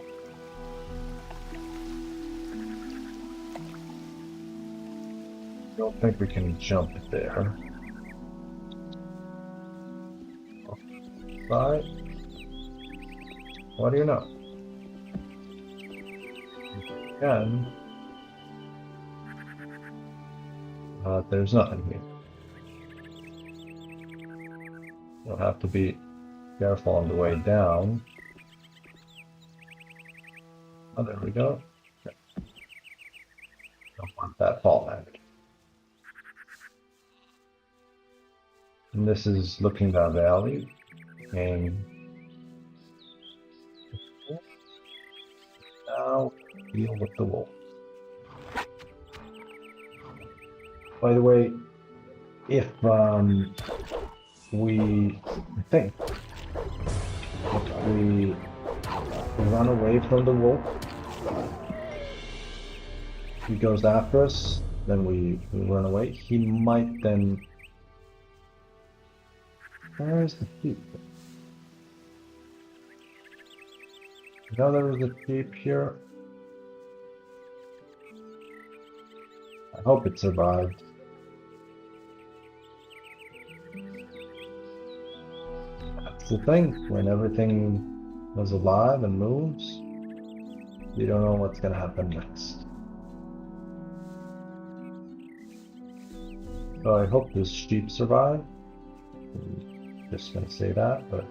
Don't think we can jump there. Bye. What do you know? You can. There's nothing here. You'll have to be careful on the way down. Oh, there we go. Okay. Don't want that fall damage. And this is looking down the alley. And now deal with the wolf. By the way, if we think if we run away from the wolf, he goes after us, then we run away. He might then. Where is the sheep? I know there was a sheep here. I hope it survived. That's the thing, when everything was alive and moves, you don't know what's gonna happen next. So I hope this sheep survived. I'm just gonna say that, but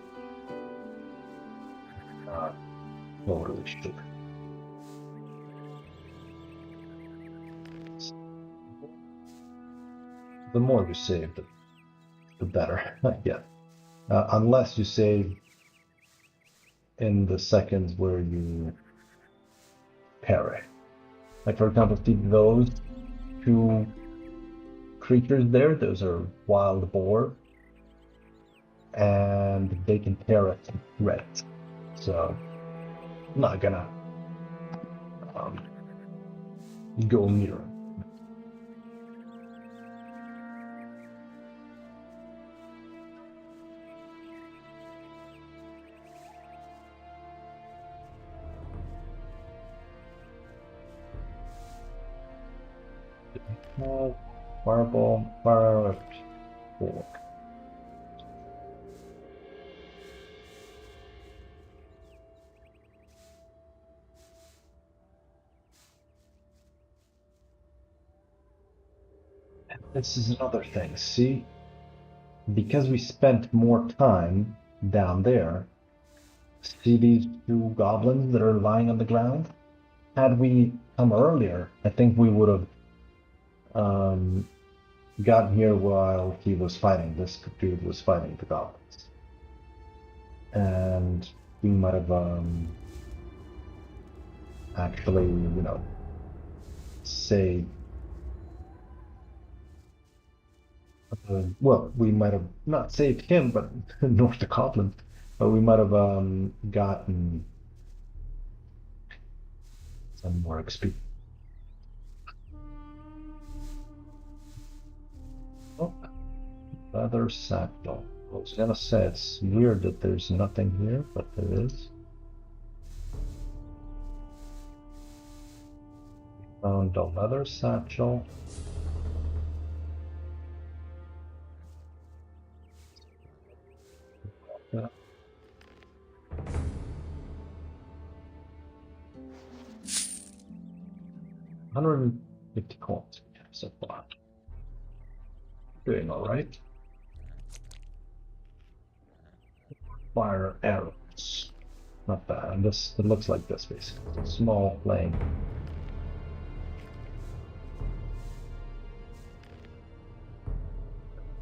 totally sure. The more you save, the better, I guess. Unless you save in the seconds where you parry. Like, for example, see those two creatures there? Those are wild boar, and they can parry threats. So, I'm not gonna um, go near them. Fireball, fire, 4. This is another thing. See, because we spent more time down there, see these two goblins that are lying on the ground? Had we come earlier, I think we would have gotten here while he was fighting. This dude was fighting the goblins, and we might have actually, saved. Well, we might have not saved him, but nor the goblin, but we might have gotten some more XP. Oh, leather satchel. I was gonna say it's weird that there's nothing here, but there is. Found a leather satchel. Yeah. 150 coins so far. Doing all right. Fire arrows. Not bad. And this, it looks like this basically. It's a small plane.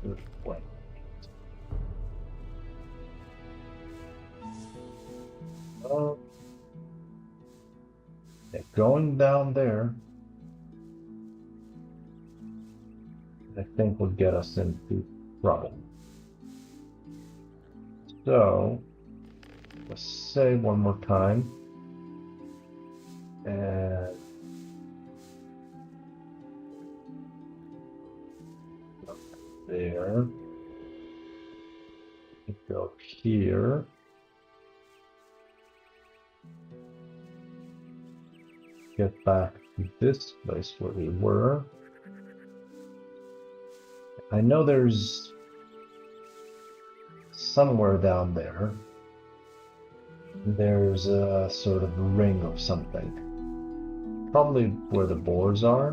Good plane. Yeah, going down there, I think will get us into trouble. So, let's say one more time. And there. Go here. Get back to this place where we were. I know there's somewhere down there. There's a sort of ring of something. Probably where the boars are.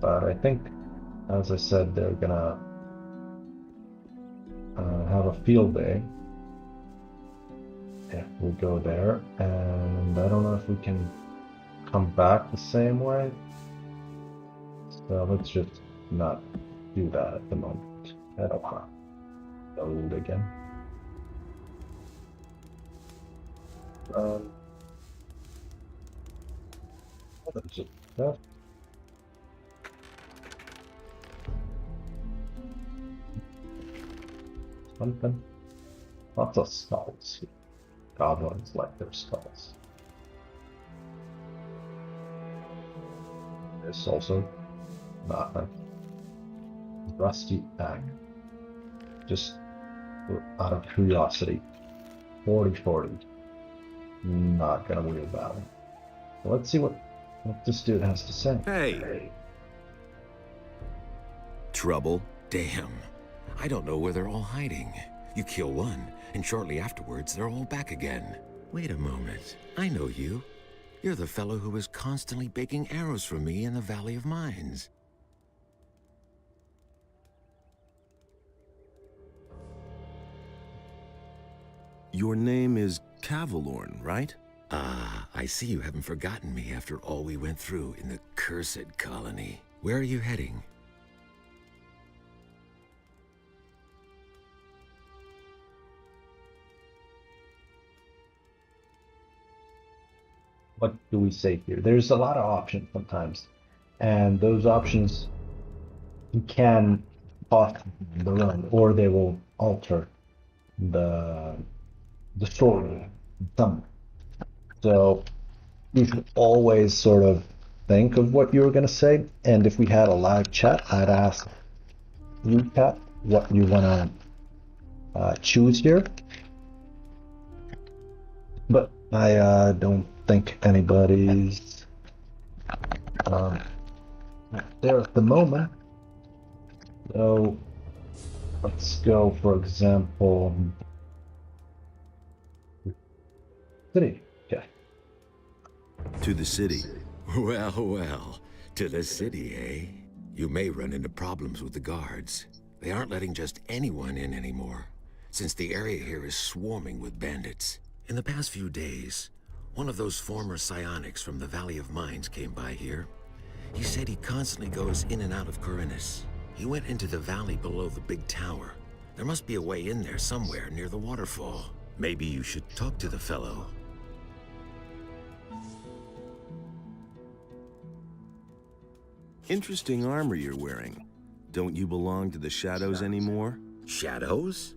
But I think, as I said, they're gonna have a field day if we go there. And I don't know if we can come back the same way. So let's just not do that at the moment. I don't want to load again. What is it? That? Something. Lots of skulls. Goblins like their skulls. This also nothing. Rusty bag. Just out of curiosity. 40-40. Not gonna worry about it. So let's see what this dude has to say. Hey! Trouble? Damn. I don't know where they're all hiding. You kill one, and shortly afterwards, they're all back again. Wait a moment. I know you. You're the fellow who was constantly baking arrows for me in the Valley of Mines. Your name is Cavalorn, right? Ah, I see you haven't forgotten me after all we went through in the cursed colony. Where are you heading? What do we say here? There's a lot of options sometimes, and those options can cost the run, or they will alter the story some. So you should always sort of think of what you were gonna say, and if we had a live chat, I'd ask you, Pat, what you wanna choose here. But I don't think anybody's there at the moment. So let's go, for example, city. Okay. To the city. Well, well, to the city, eh? You may run into problems with the guards. They aren't letting just anyone in anymore, since the area here is swarming with bandits. In the past few days, one of those former psionics from the Valley of Mines came by here. He said he constantly goes in and out of Corinus. He went into the valley below the big tower. There must be a way in there somewhere near the waterfall. Maybe you should talk to the fellow. Interesting armor you're wearing. Don't you belong to the Shadows anymore? Shadows?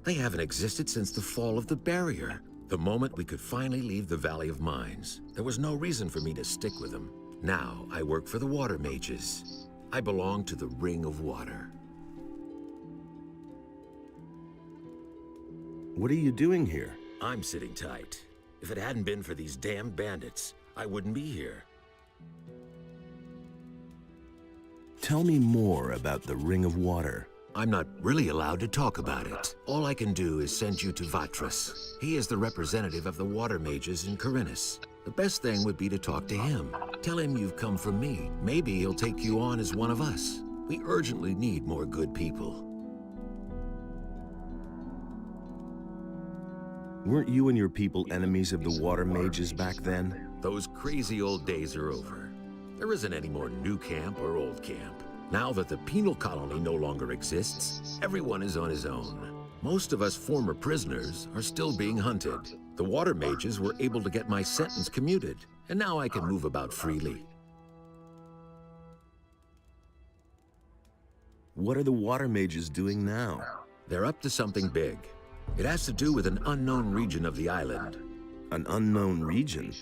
They haven't existed since the fall of the barrier. The moment we could finally leave the Valley of Mines, there was no reason for me to stick with them. Now I work for the Water Mages. I belong to the Ring of Water. What are you doing here? I'm sitting tight. If it hadn't been for these damned bandits, I wouldn't be here. Tell me more about the Ring of Water. I'm not really allowed to talk about it. All I can do is send you to Vatras. He is the representative of the Water Mages in Corinus. The best thing would be to talk to him. Tell him you've come from me. Maybe he'll take you on as one of us. We urgently need more good people. Weren't you and your people enemies of the Water Mages back then? Those crazy old days are over. There isn't any more new camp or old camp. Now that the penal colony no longer exists, everyone is on his own. Most of us former prisoners are still being hunted. The Water Mages were able to get my sentence commuted, and now I can move about freely. What are the Water Mages doing now? They're up to something big. It has to do with an unknown region of the island. An unknown region?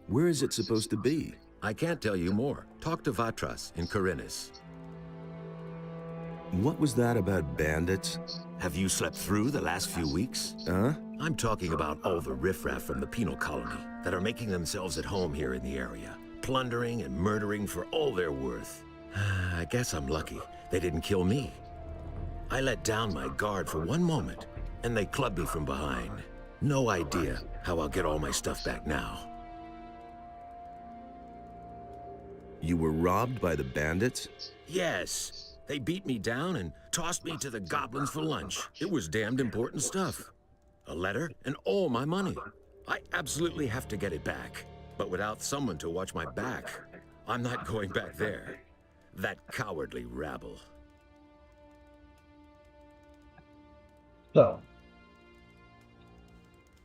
Where is it supposed to be? I can't tell you more. Talk to Vatras in Corinus. What was that about bandits? Have you slept through the last few weeks? Huh? I'm talking about all the riffraff from the penal colony that are making themselves at home here in the area, plundering and murdering for all they're worth. I guess I'm lucky they didn't kill me. I let down my guard for one moment, and they clubbed me from behind. No idea how I'll get all my stuff back now. You were robbed by the bandits? Yes. They beat me down and tossed me to the goblins for lunch. It was damned important stuff. A letter and all my money. I absolutely have to get it back. But without someone to watch my back, I'm not going back there. That cowardly rabble. So,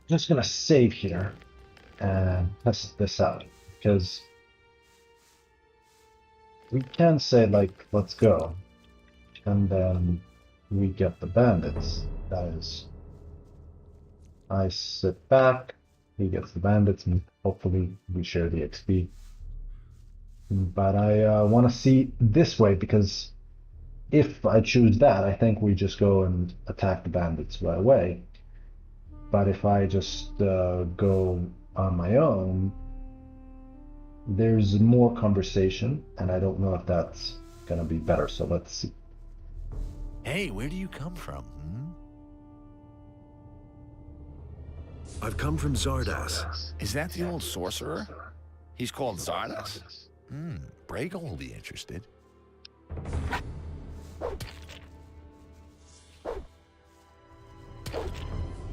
just gonna save here and test this out, because we can say, like, let's go, and then we get the bandits. That is, I sit back, he gets the bandits, and hopefully we share the XP. But I want to see this way, because if I choose that, I think we just go and attack the bandits right away. But if I just go on my own, there's more conversation, and I don't know if that's gonna be better. So let's see. Hey, where do you come from? I've come from Zardas. Is that the old sorcerer? He's called Zardas? Bragle will be interested.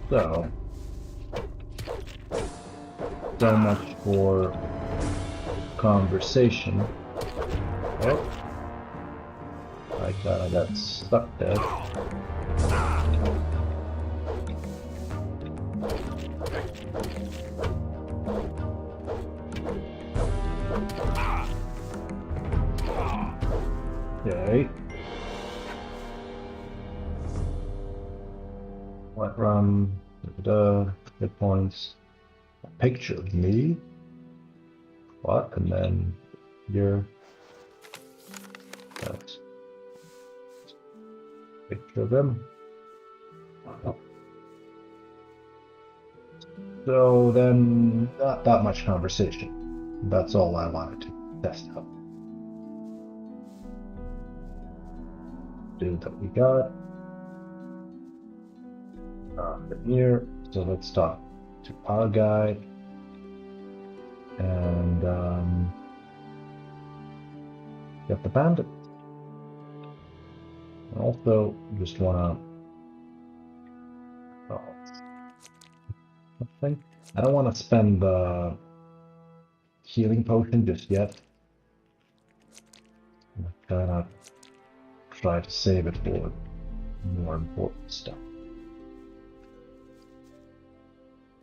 So so much for conversation. Oh, I thought I got stuck there. Okay. What run? Hit points. A picture of me. What? And then here. That's a picture of him. So then, not that much conversation. That's all I wanted to test out. Dude that we got. Here. So let's talk to our guy. And get the bandit. And also, just wanna. Oh, something. I don't want to spend the healing potion just yet. I'm gonna try to save it for more important stuff.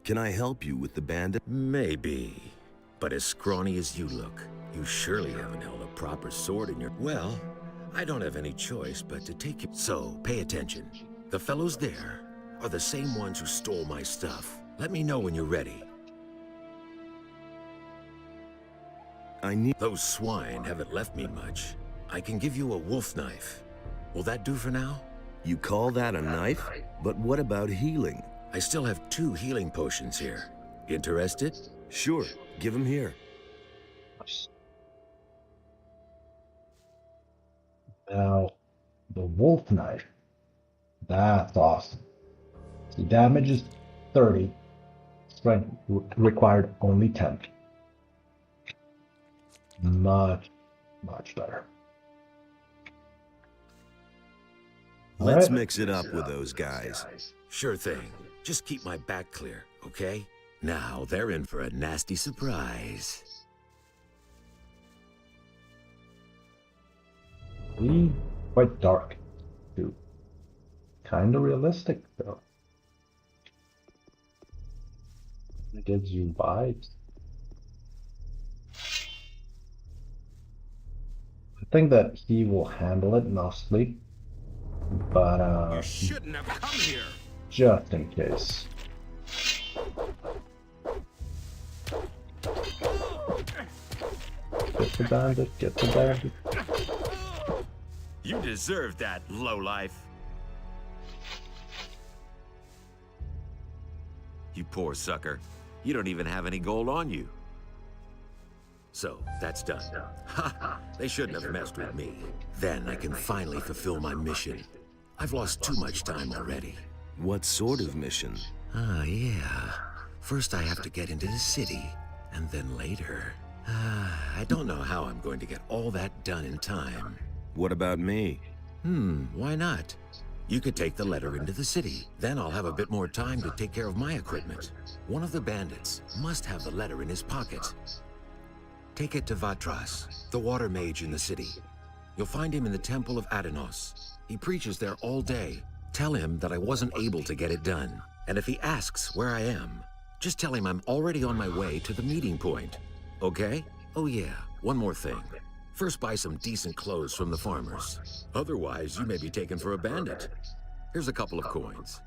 Can I help you with the bandit? Maybe. But as scrawny as you look, you surely haven't held a proper sword in your... Well, I don't have any choice but to take you... So, pay attention. The fellows there are the same ones who stole my stuff. Let me know when you're ready. I need... Those swine haven't left me much. I can give you a wolf knife. Will that do for now? You call that a knife? But what about healing? I still have 2 healing potions here. Interested? Sure, give them here. Now, the wolf knife. That's awesome. The damage is 30. Strength required only 10. Much better. Let's Alright. mix it up with those guys. Sure thing. Just keep my back clear, okay? Now they're in for a nasty surprise. Quite dark, too. Kinda realistic, though. It gives you vibes. I think that he will handle it mostly, but You shouldn't have come here. just in case. Get the bandit, get the bandit. You deserve that, lowlife. You poor sucker. You don't even have any gold on you. So, that's done. Ha! They shouldn't have messed with me. Then I can finally fulfill my mission. I've lost too much time already. What sort of mission? Ah, yeah. First I have to get into the city, and then later... I don't know how I'm going to get all that done in time. What about me? Why not? You could take the letter into the city. Then I'll have a bit more time to take care of my equipment. One of the bandits must have the letter in his pocket. Take it to Vatras, the water mage in the city. You'll find him in the Temple of Adenos. He preaches there all day. Tell him that I wasn't able to get it done. And if he asks where I am, just tell him I'm already on my way to the meeting point. Okay? Oh yeah, one more thing. First buy some decent clothes from the farmers. Otherwise, you may be taken for a bandit. Here's a couple of coins.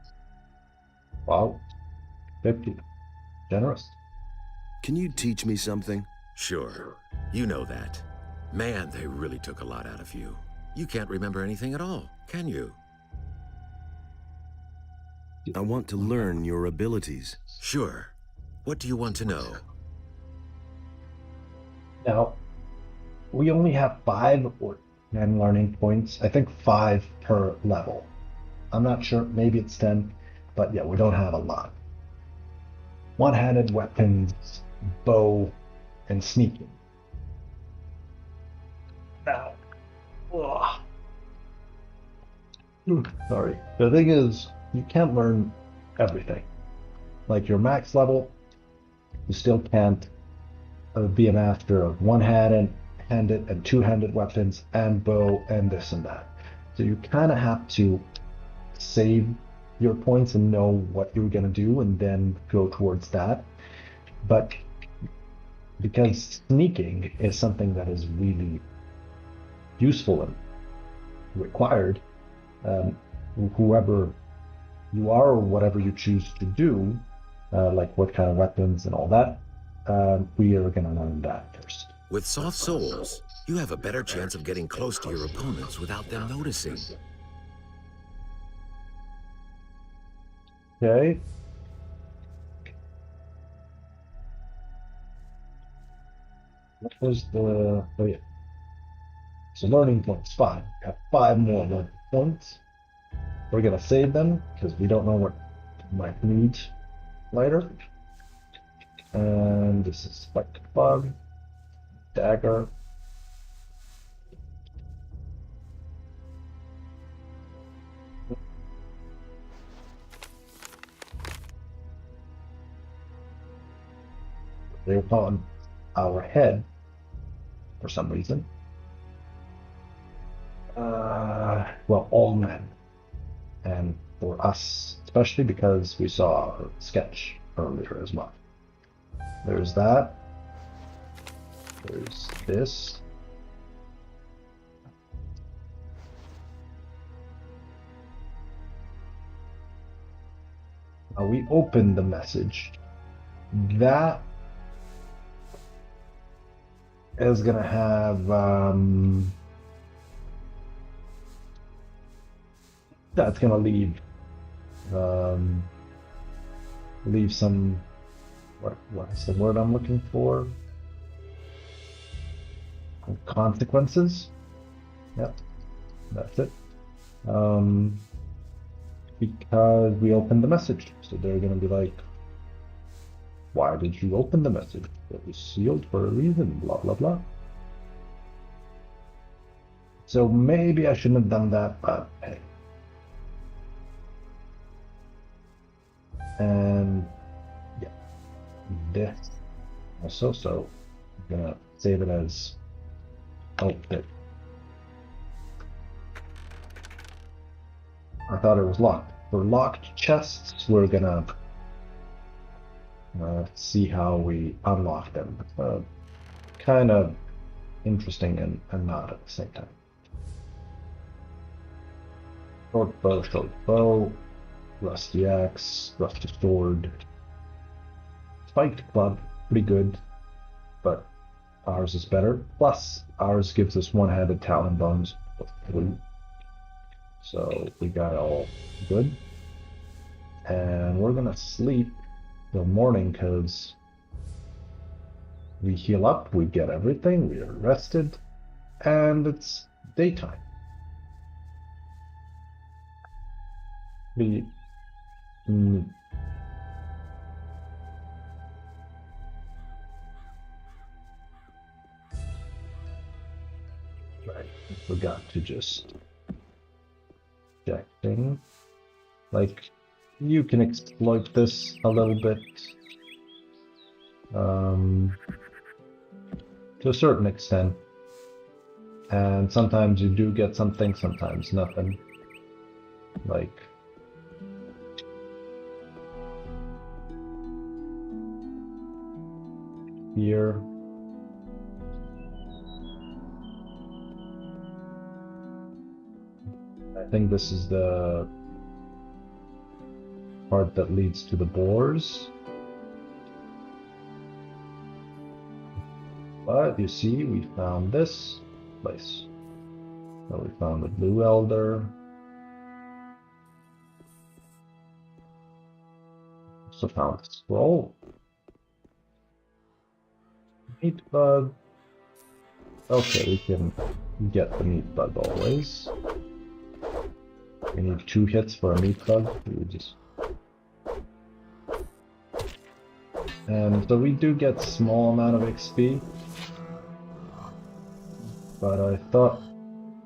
Wow. 50. Generous. Can you teach me something? Sure. You know that. Man, they really took a lot out of you. You can't remember anything at all, can you? I want to learn your abilities. Sure. What do you want to know? Now, we only have 5 or 10 learning points. I think 5 per level. I'm not sure, maybe it's 10, but yeah, we don't have a lot. One-handed weapons, bow, and sneaking. Now, sorry. The thing is, you can't learn everything. Like your max level, You still can't be a master of one-handed and two-handed weapons and bow and this and that. So you kind of have to save your points and know what you're going to do and then go towards that. But because sneaking is something that is really useful and required, um, whoever you are or whatever you choose to do, like what kind of weapons and all that, we are going to learn that first. With soft souls, you have a better chance of getting close to your opponents without them noticing. Okay. What was the... Oh, yeah. So learning points, 5. We have 5 more learning points. We're going to save them because we don't know what we might need later. And this is Spike Bug, Dagger. They're on our head for some reason. Well, all men. And for us, especially because we saw a sketch earlier as well. There's that. There's this. Now we open the message. That is gonna have that's gonna leave some what is the word I'm looking for? Consequences. Yep, that's it. Because we opened the message, so they're gonna be like, why did you open the message? It was sealed for a reason, blah blah blah. So maybe I shouldn't have done that, but hey. And yeah, this also, so I'm gonna save it as outfit. I thought it was locked. For locked chests, we're gonna see how we unlock them. Kind of interesting and not at the same time. Short bow, rusty axe, rusty sword, spiked club, pretty good, but ours is better. Plus, ours gives us one-handed talon bones with 3. So we got all good. And we're gonna sleep till morning because we heal up, we get everything, we are rested, and it's daytime. We right, I forgot to just check thing. Like, you can exploit this a little bit. To a certain extent. And sometimes you do get something, sometimes nothing. Like here. I think this is the part that leads to the boars. But you see, we found this place. So we found the blue elder. Also found the scroll. Meat bug. Okay, we can get the meat bug always. We need 2 hits for a meat bug. And so we do get small amount of XP. But I thought,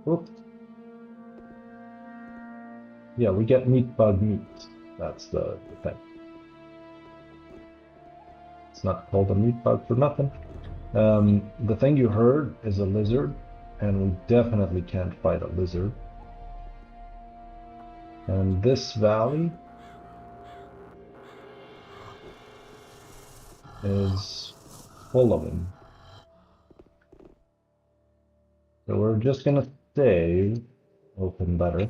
oops. Yeah, we get meat bug meat. That's the thing. It's not called a meat bug for nothing. The thing you heard is a lizard, and we definitely can't fight a lizard. And this valley is full of them. So we're just gonna save, open better,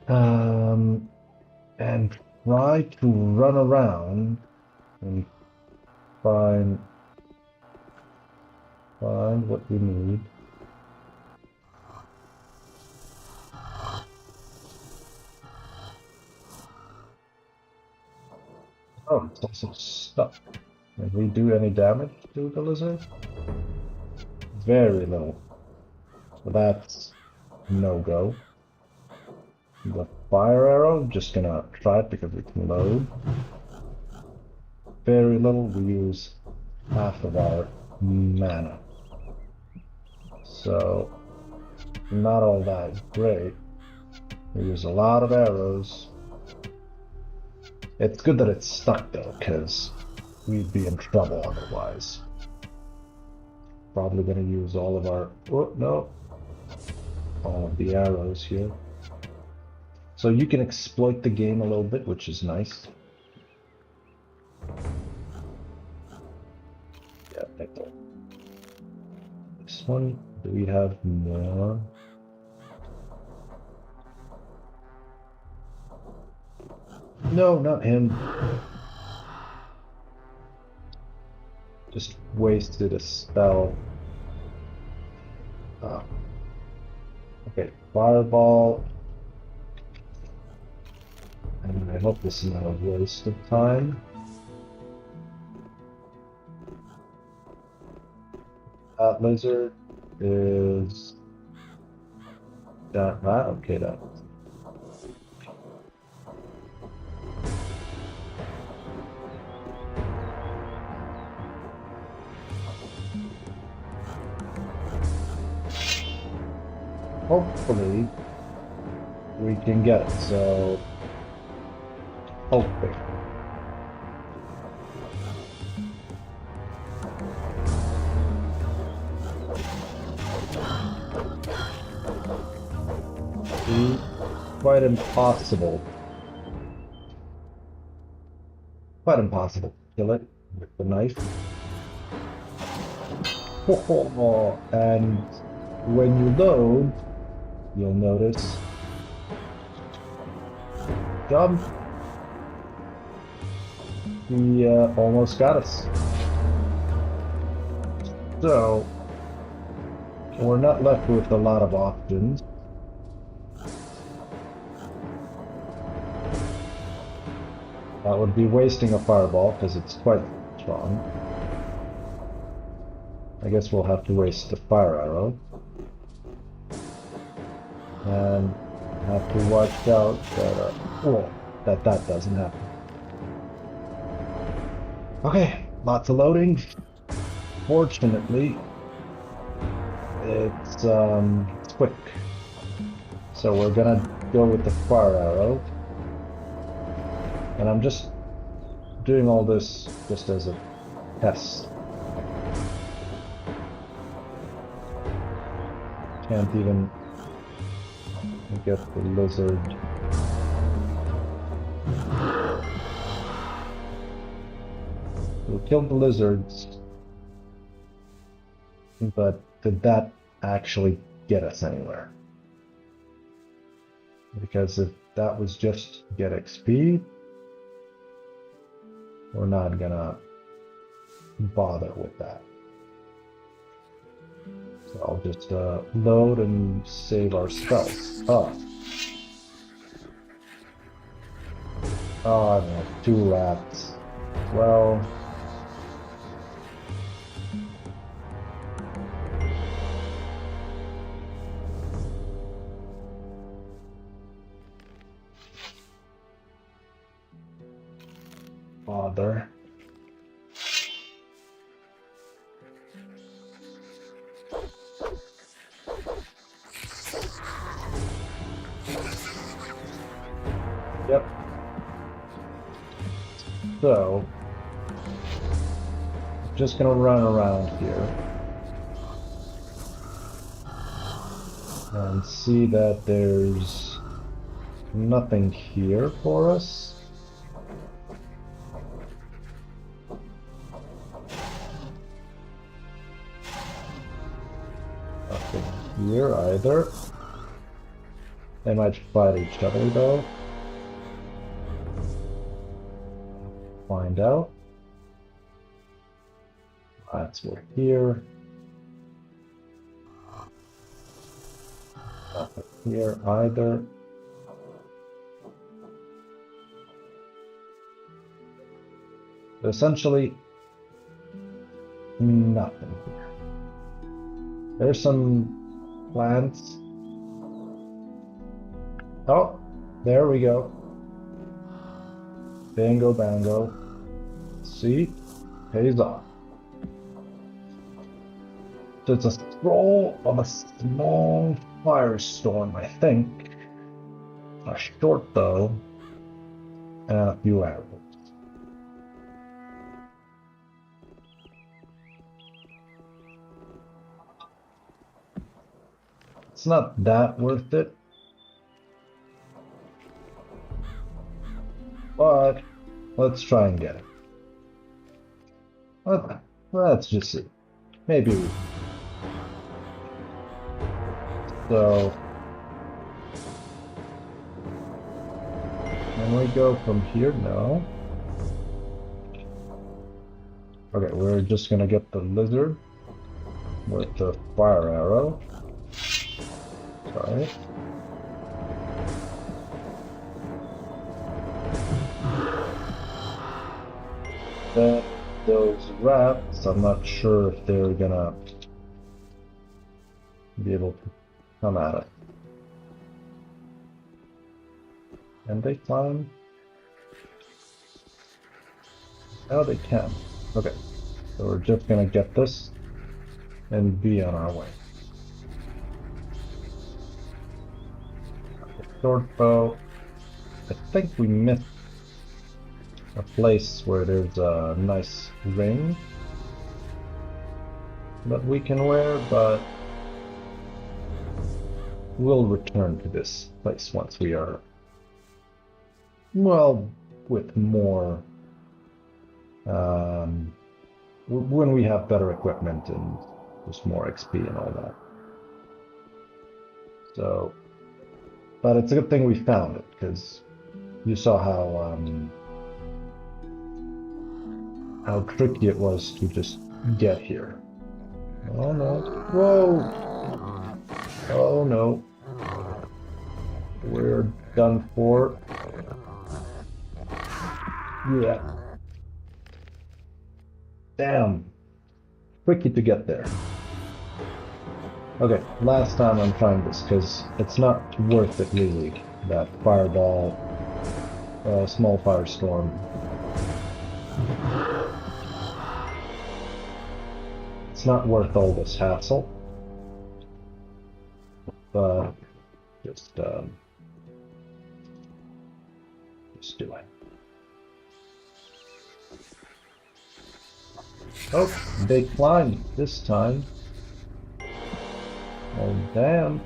and try to run around and find what we need. Oh, it's also stuck. Did we do any damage to the lizard? Very little. So that's no-go. The fire arrow, just gonna try it because we can load. Very little, we use half of our mana. So, not all that great. We use a lot of arrows. It's good that it's stuck though, because we'd be in trouble otherwise. Probably gonna use all of our, oh no, all of the arrows here. So you can exploit the game a little bit, which is nice. Yeah, that's all. This one, do we have more? No, not him. Just wasted a spell. Ah. Okay, fireball. And I hope this is not a waste of time. That lizard is that right? Okay, that. Hopefully we can get it, so hopefully. Quite impossible. Quite impossible to kill it with the knife. Oh, and when you load, you'll notice jump. He almost got us. So we're not left with a lot of options. That would be wasting a fireball because it's quite strong. I guess we'll have to waste the fire arrow. And have to watch out that that doesn't happen. Okay, lots of loading. Fortunately, it's quick. So we're gonna go with the fire arrow. And I'm just doing all this just as a test. Can't even get the lizard. We killed the lizards, but did that actually get us anywhere? Because if that was just get XP, we're not gonna bother with that. So I'll just load and save our spells. Oh. Oh, no, 2 rats. Well. Bother. Yep. So, just gonna run around here and see that there's nothing here for us. Nothing here either. They might fight each other though. Find out. That's what here. Nothing here either. Essentially, nothing here. There's some plants. Oh, there we go. Bingo bango. See? Pays off. So it's a scroll of a small firestorm, I think. A short bow and a few arrows. It's not that worth it, but let's try and get it. Let's just see. Maybe we. So, can we go from here? No. Okay, we're just gonna get the lizard with the fire arrow. Sorry. Then those rats, I'm not sure if they're gonna be able to come at it. Can they climb? Oh, they can. Okay, so we're just gonna get this and be on our way. Short bow. I think we missed a place where there's a nice ring that we can wear, but we'll return to this place once we are, well, with more, when we have better equipment and just more XP and all that. So, but it's a good thing we found it, because you saw how tricky it was to just get here. Oh no. Whoa! Oh no. We're done for. Yeah. Damn. Tricky to get there. Okay, last time I'm trying this, because it's not worth it really. That fireball, small firestorm. It's not worth all this hassle, but just do it. Oh, they climbed this time. Oh, damn.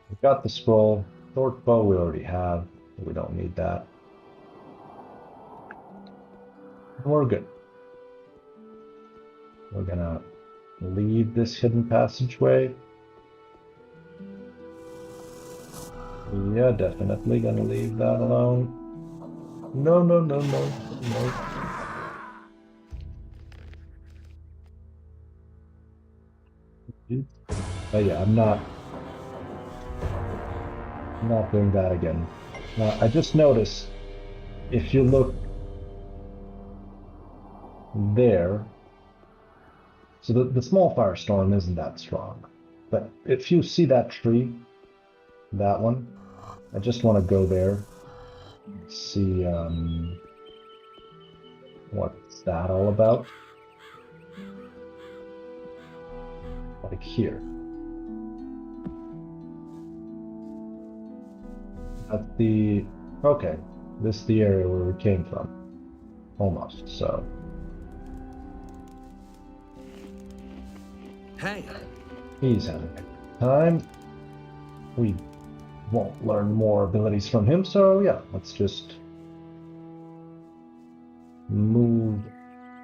We got the scroll. Short bow we already have. We don't need that. We're good. We're gonna leave this hidden passageway. Yeah, definitely gonna leave that alone. No, no, no, no, no. Oh yeah, I'm not doing that again. I just noticed if you look there, so the small firestorm isn't that strong, but if you see that tree, that one, I just want to go there, see what's that all about. Like here. At the, okay, This is the area where we came from. Almost, so. Hey, He's having a time. We won't learn more abilities from him, so yeah, let's just move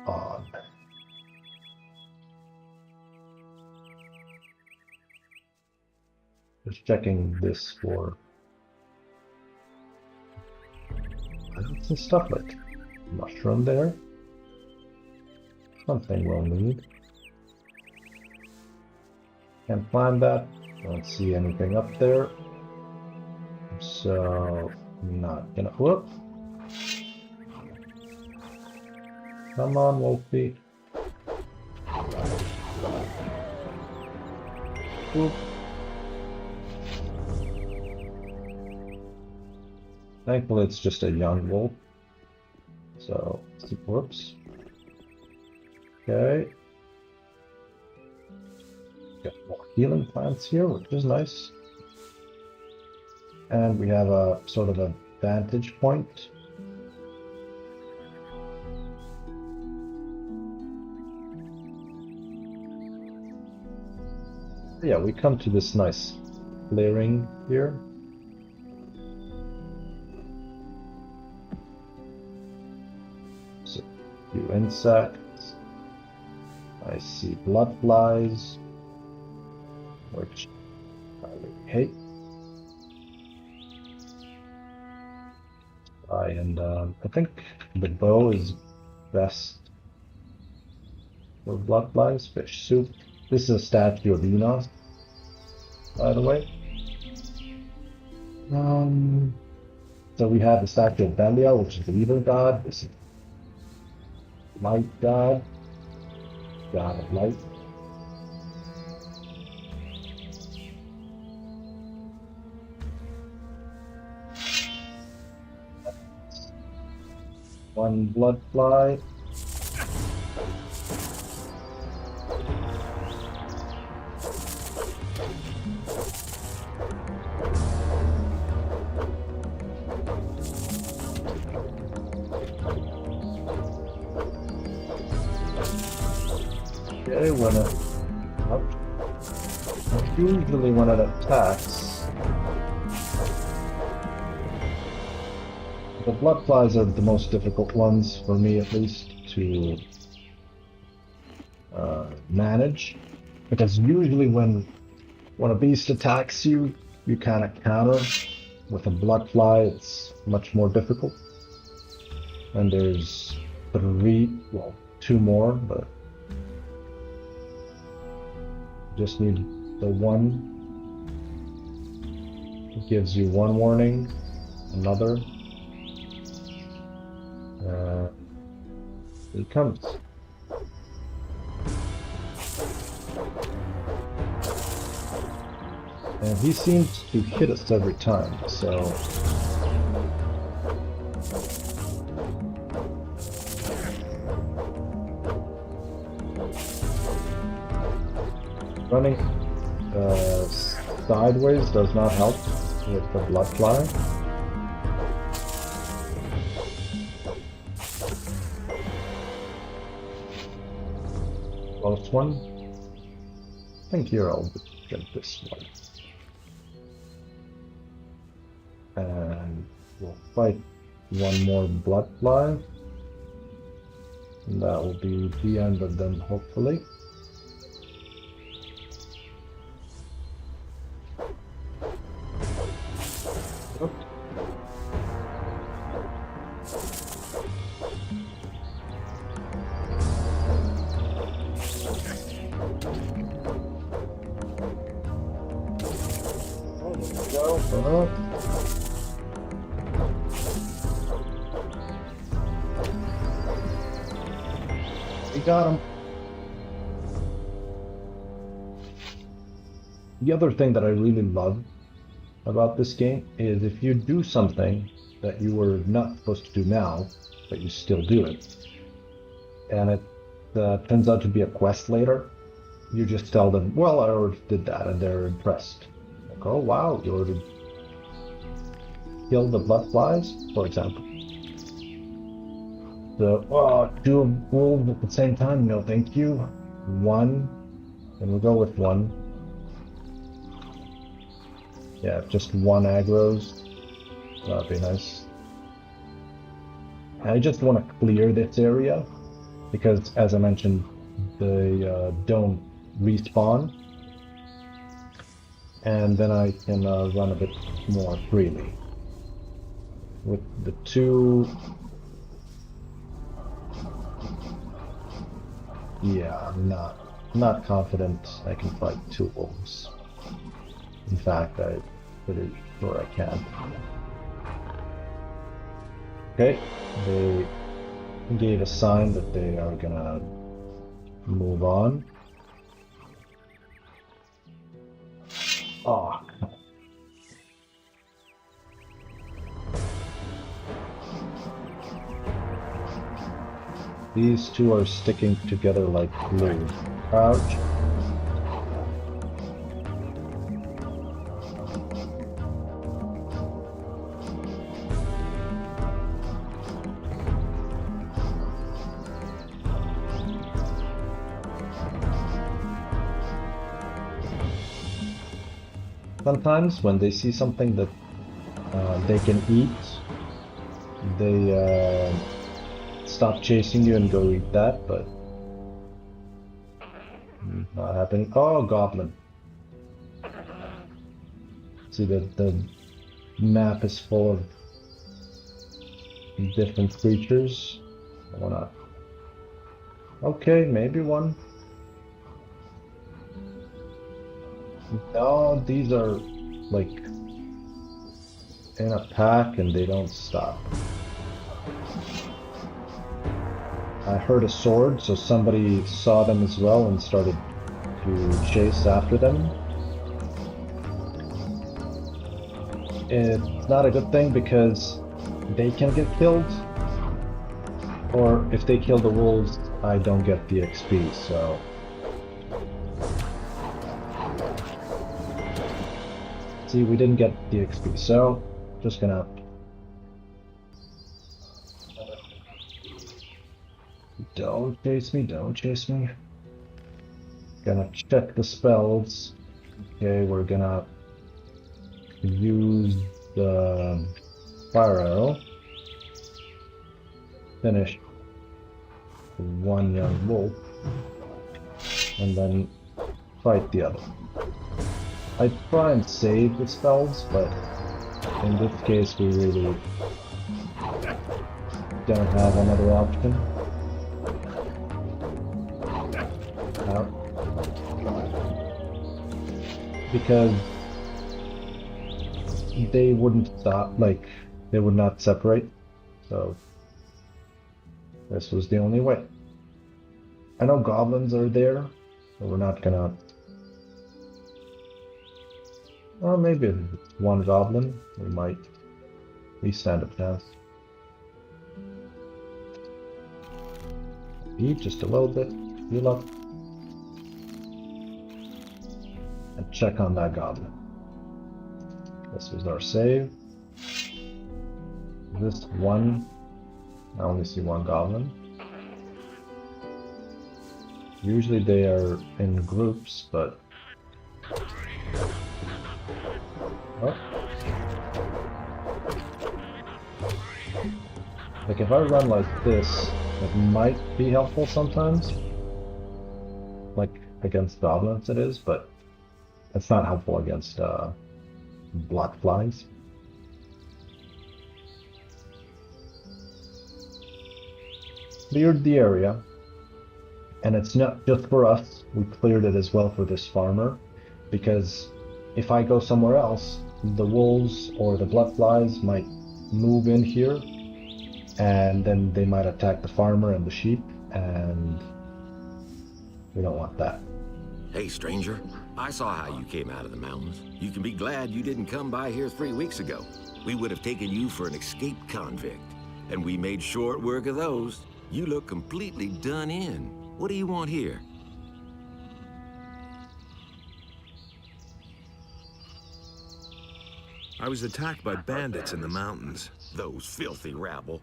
on. Just checking this for some stuff like mushroom there. Something we'll need. Can't find that. Don't see anything up there. So not gonna whoop. Come on, Wolfie. Whoop. Thankfully, it's just a young wolf. So, whoops. Okay. Got more healing plants here, which is nice. And we have a sort of a vantage point. Yeah, we come to this nice clearing here. So, a few insects. I see blood flies, which I really hate. I think the bow is best for blood flies. Fish soup. This is a statue of Enos, by the way. So we have the statue of Belial, which is the evil god. This is light god, god of light. One blood fly. Okay, when it usually when it attacks, the blood flies are the most difficult ones for me, at least, to manage, because usually when a beast attacks you, you kind of counter. With a blood fly, it's much more difficult. And there's two more, but just need the one. It gives you one warning, another. Here it comes. And he seems to hit us every time, so... Running sideways does not help with the blood fly. Close one. I think here I'll get this one. And we'll fight one more blood fly. And that will be the end of them, hopefully. We got him. The other thing that I really love about this game is if you do something that you were not supposed to do now, but you still do it, and it turns out to be a quest later, you just tell them, well, I already did that, and they're impressed. Like, oh wow, you already kill the blood flies, for example. So, oh, two wolves at the same time? No, thank you. One, and we'll go with one. Yeah, just one aggro's. That'd be nice. I just want to clear this area because, as I mentioned, they don't respawn, and then I can run a bit more freely. With the two, yeah, I'm not confident I can fight two wolves. In fact, I'm pretty sure I can. Okay, they gave a sign that they are gonna move on. Oh, these two are sticking together like glue. Ouch. Sometimes when they see something that they can eat, they stop chasing you and go eat that, but not happening. Oh, goblin. See that the map is full of different creatures. Why not? Okay, maybe one. No, these are like in a pack and they don't stop. I heard a sword, so somebody saw them as well and started to chase after them. It's not a good thing because they can get killed, or if they kill the wolves, I don't get the XP, so... See, we didn't get the XP, so just gonna... Don't chase me, don't chase me. Gonna check the spells. Okay, we're gonna use the fire arrow. Finish one young wolf. And then fight the other. I try and save the spells, but in this case we really don't have another option. Because they wouldn't stop, like, they would not separate, so this was the only way. I know goblins are there, so we're not gonna... Or maybe if it's one goblin, we might at least stand a chance. Eat just a little bit, heal up, and check on that goblin. This was our save. This one, I only see one goblin. Usually they are in groups, but... Oh. Like if I run like this, it might be helpful sometimes. Like against goblins it is, but it's not helpful against black flies. Cleared the area, and it's not just for us, we cleared it as well for this farmer, because if I go somewhere else, the wolves or the blood flies might move in here, and then they might attack the farmer and the sheep, and we don't want that. Hey, stranger. I saw how you came out of the mountains. You can be glad you didn't come by here 3 weeks ago. We would have taken you for an escaped convict. And we made short work of those. You look completely done in. What do you want here? I was attacked by bandits in the mountains. Those filthy rabble.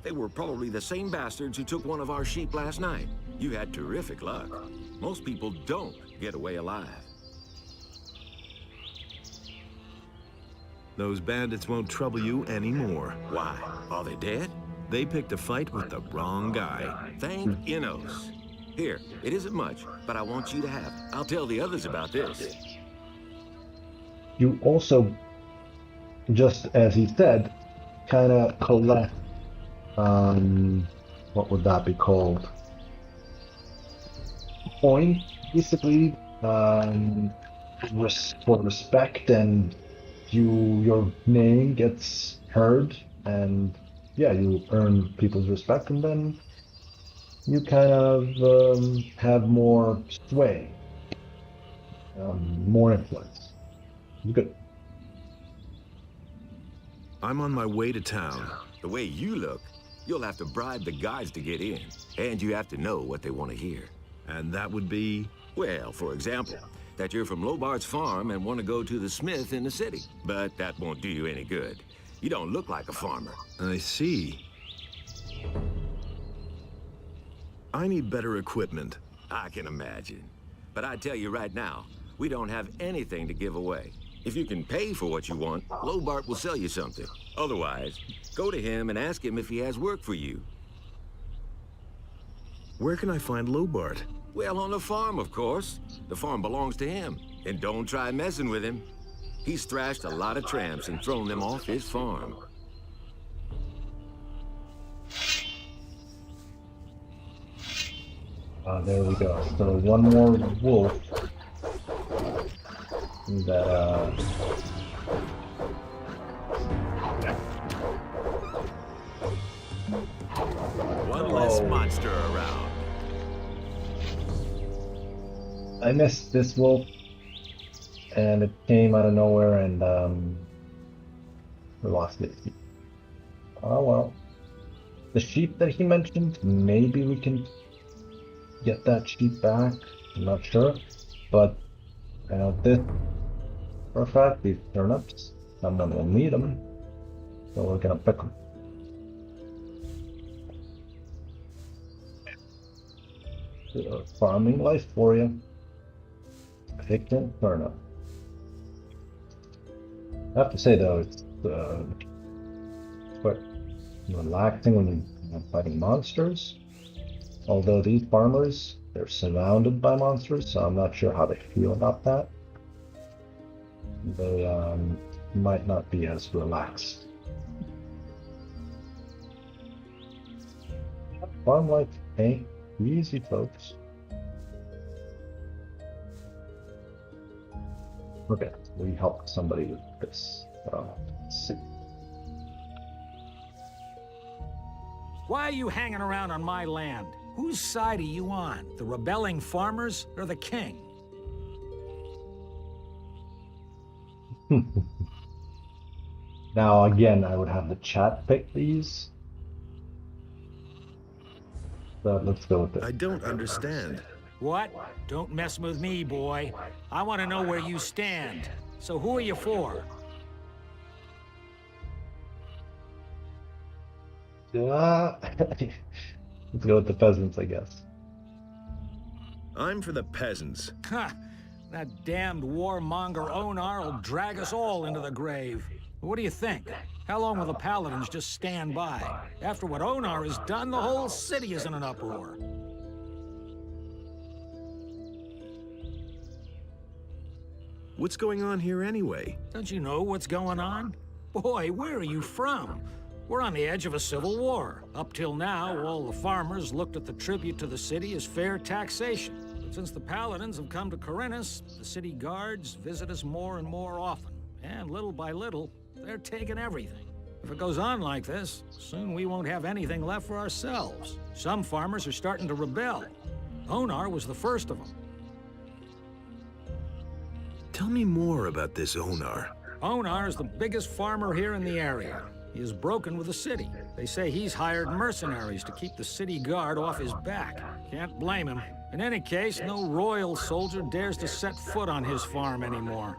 They were probably the same bastards who took one of our sheep last night. You had terrific luck. Most people don't get away alive. Those bandits won't trouble you anymore. Why? Are they dead? They picked a fight with the wrong guy. Thank Innos. Here, it isn't much, but I want you to have it. I'll tell the others about this. You also, just as he said, kind of collect, what would that be called? Point, basically, for respect, and your name gets heard, and yeah, you earn people's respect, and then you kind of have more sway, more influence. Good. I'm on my way to town. The way you look, you'll have to bribe the guards to get in, and you have to know what they want to hear. And that would be? Well, for example, that you're from Lobart's farm and want to go to the smith in the city. But that won't do you any good. You don't look like a farmer. I see. I need better equipment. I can imagine. But I tell you right now, we don't have anything to give away. If you can pay for what you want, Lobart will sell you something. Otherwise, go to him and ask him if he has work for you. Where can I find Lobart? Well, on the farm, of course. The farm belongs to him. And don't try messing with him. He's thrashed a lot of tramps and thrown them off his farm. There we go. So one more wolf that One less monster around. I missed this wolf, and it came out of nowhere, and we lost it. Oh well. The sheep that he mentioned, maybe we can get that sheep back. I'm not sure, but I know this for a fact. These turnips, someone will need them, so we're gonna pick them. Farming life for you. Picking turnip. I have to say though, it's quite relaxing when you're fighting monsters. Although these farmers, they're surrounded by monsters, so I'm not sure how they feel about that. They might not be as relaxed. Farm life ain't easy, folks. Okay, we helped somebody with this. Let's see. Why are you hanging around on my land? Whose side are you on? The rebelling farmers or the king? Now again, I would have the chat pick these. But let's go with it. I don't understand. What? Don't mess with me, boy. I want to know where you stand. So who are you for? Let's go with the peasants, I guess. I'm for the peasants. Ha! That damned warmonger Onar will drag us all into the grave. What do you think? How long will the paladins just stand by? After what Onar has done, the whole city is in an uproar. What's going on here anyway? Don't you know what's going on? Boy, where are you from? We're on the edge of a civil war. Up till now, all the farmers looked at the tribute to the city as fair taxation. But since the paladins have come to Corinthus, the city guards visit us more and more often. And little by little, they're taking everything. If it goes on like this, soon we won't have anything left for ourselves. Some farmers are starting to rebel. Onar was the first of them. Tell me more about this Onar. Onar is the biggest farmer here in the area. He is broken with the city. They say he's hired mercenaries to keep the city guard off his back. Can't blame him. In any case, no royal soldier dares to set foot on his farm anymore.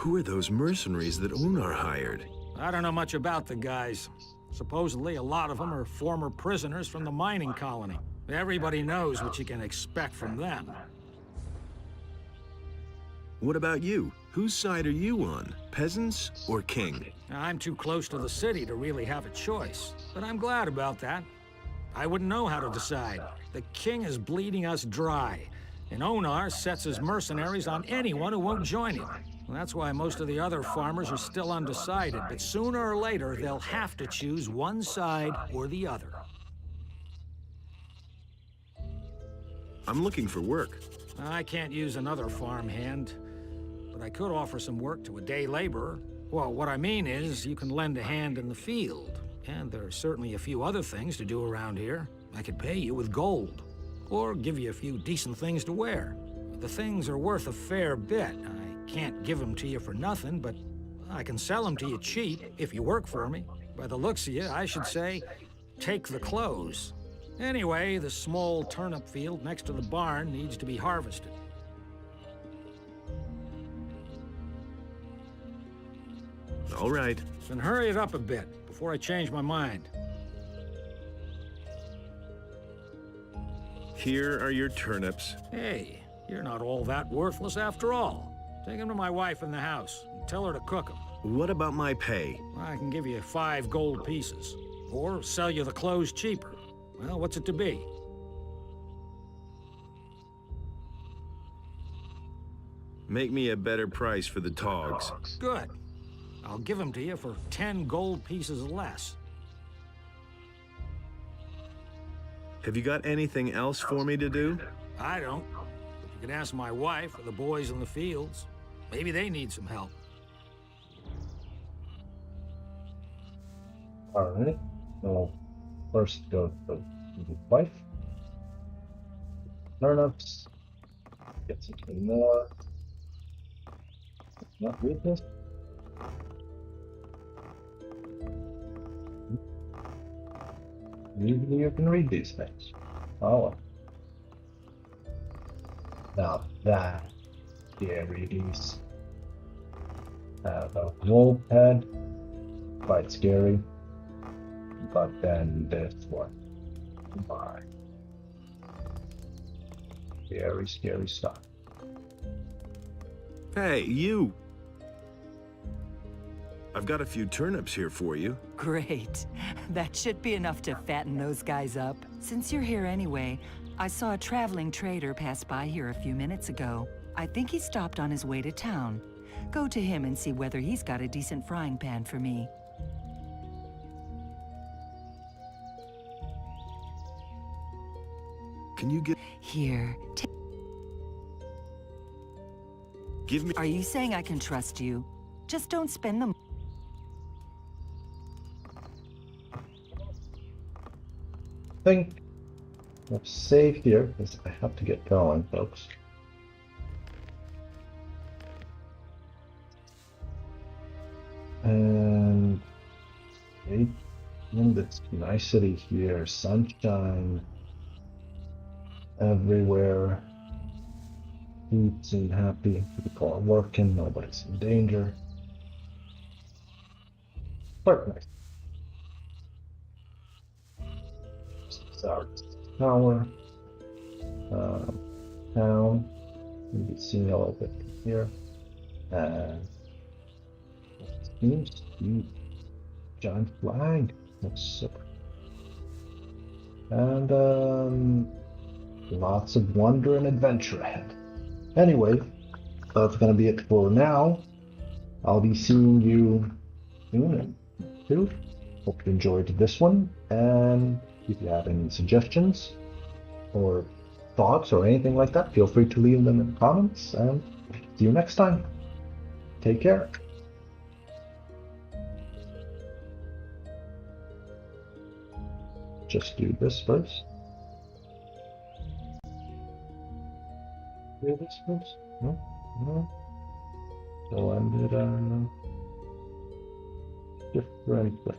Who are those mercenaries that Unar hired? I don't know much about the guys. Supposedly, a lot of them are former prisoners from the mining colony. Everybody knows what you can expect from them. What about you? Whose side are you on? Peasants or king? I'm too close to the city to really have a choice, but I'm glad about that. I wouldn't know how to decide. The king is bleeding us dry, and Onar sets his mercenaries on anyone who won't join him. That's why most of the other farmers are still undecided, but sooner or later they'll have to choose one side or the other. I'm looking for work. I can't use another farmhand, but I could offer some work to a day laborer. Well, what I mean is, you can lend a hand in the field, and there are certainly a few other things to do around here. I could pay you with gold, or give you a few decent things to wear. The things are worth a fair bit. I can't give them to you for nothing, but I can sell them to you cheap if you work for me. By the looks of you, I should say, take the clothes. Anyway, the small turnip field next to the barn needs to be harvested. All right. Then hurry it up a bit before I change my mind. Here are your turnips. Hey, you're not all that worthless after all. Take them to my wife in the house and tell her to cook them. What about my pay? I can give you 5 gold pieces, or sell you the clothes cheaper. Well, what's it to be? Make me a better price for the togs. Good. I'll give them to you for 10 gold pieces less. Have you got anything else for me to do? I don't. But you can ask my wife or the boys in the fields. Maybe they need some help. Alright, so first go to the wife. Turnips. Get something more. Not read this. Usually you can read these things. Oh well. Now that Dairies have a wolf head, quite scary. But then this one, my very scary stuff. Hey, you! I've got a few turnips here for you. Great. That should be enough to fatten those guys up. Since you're here anyway, I saw a traveling trader pass by here a few minutes ago. I think he stopped on his way to town. Go to him and see whether he's got a decent frying pan for me. Can you Here. give me... Are you saying I can trust you? Just don't spend them. I think I'll save here because I have to get going, folks. And in this nice city here, sunshine everywhere. People seem happy. People are working. Nobody's in danger. Quite nice. This is our tower. Town. You can see a little bit from here. And it seems to be a giant flag. That's super. And lots of wonder and adventure ahead. Anyway, that's gonna be it for now. I'll be seeing you soon. Too. Hope you enjoyed this one, and if you have any suggestions or thoughts or anything like that, feel free to leave them in the comments, and see you next time. Take care. Just do this first. Do this first? No? No? So end it differently.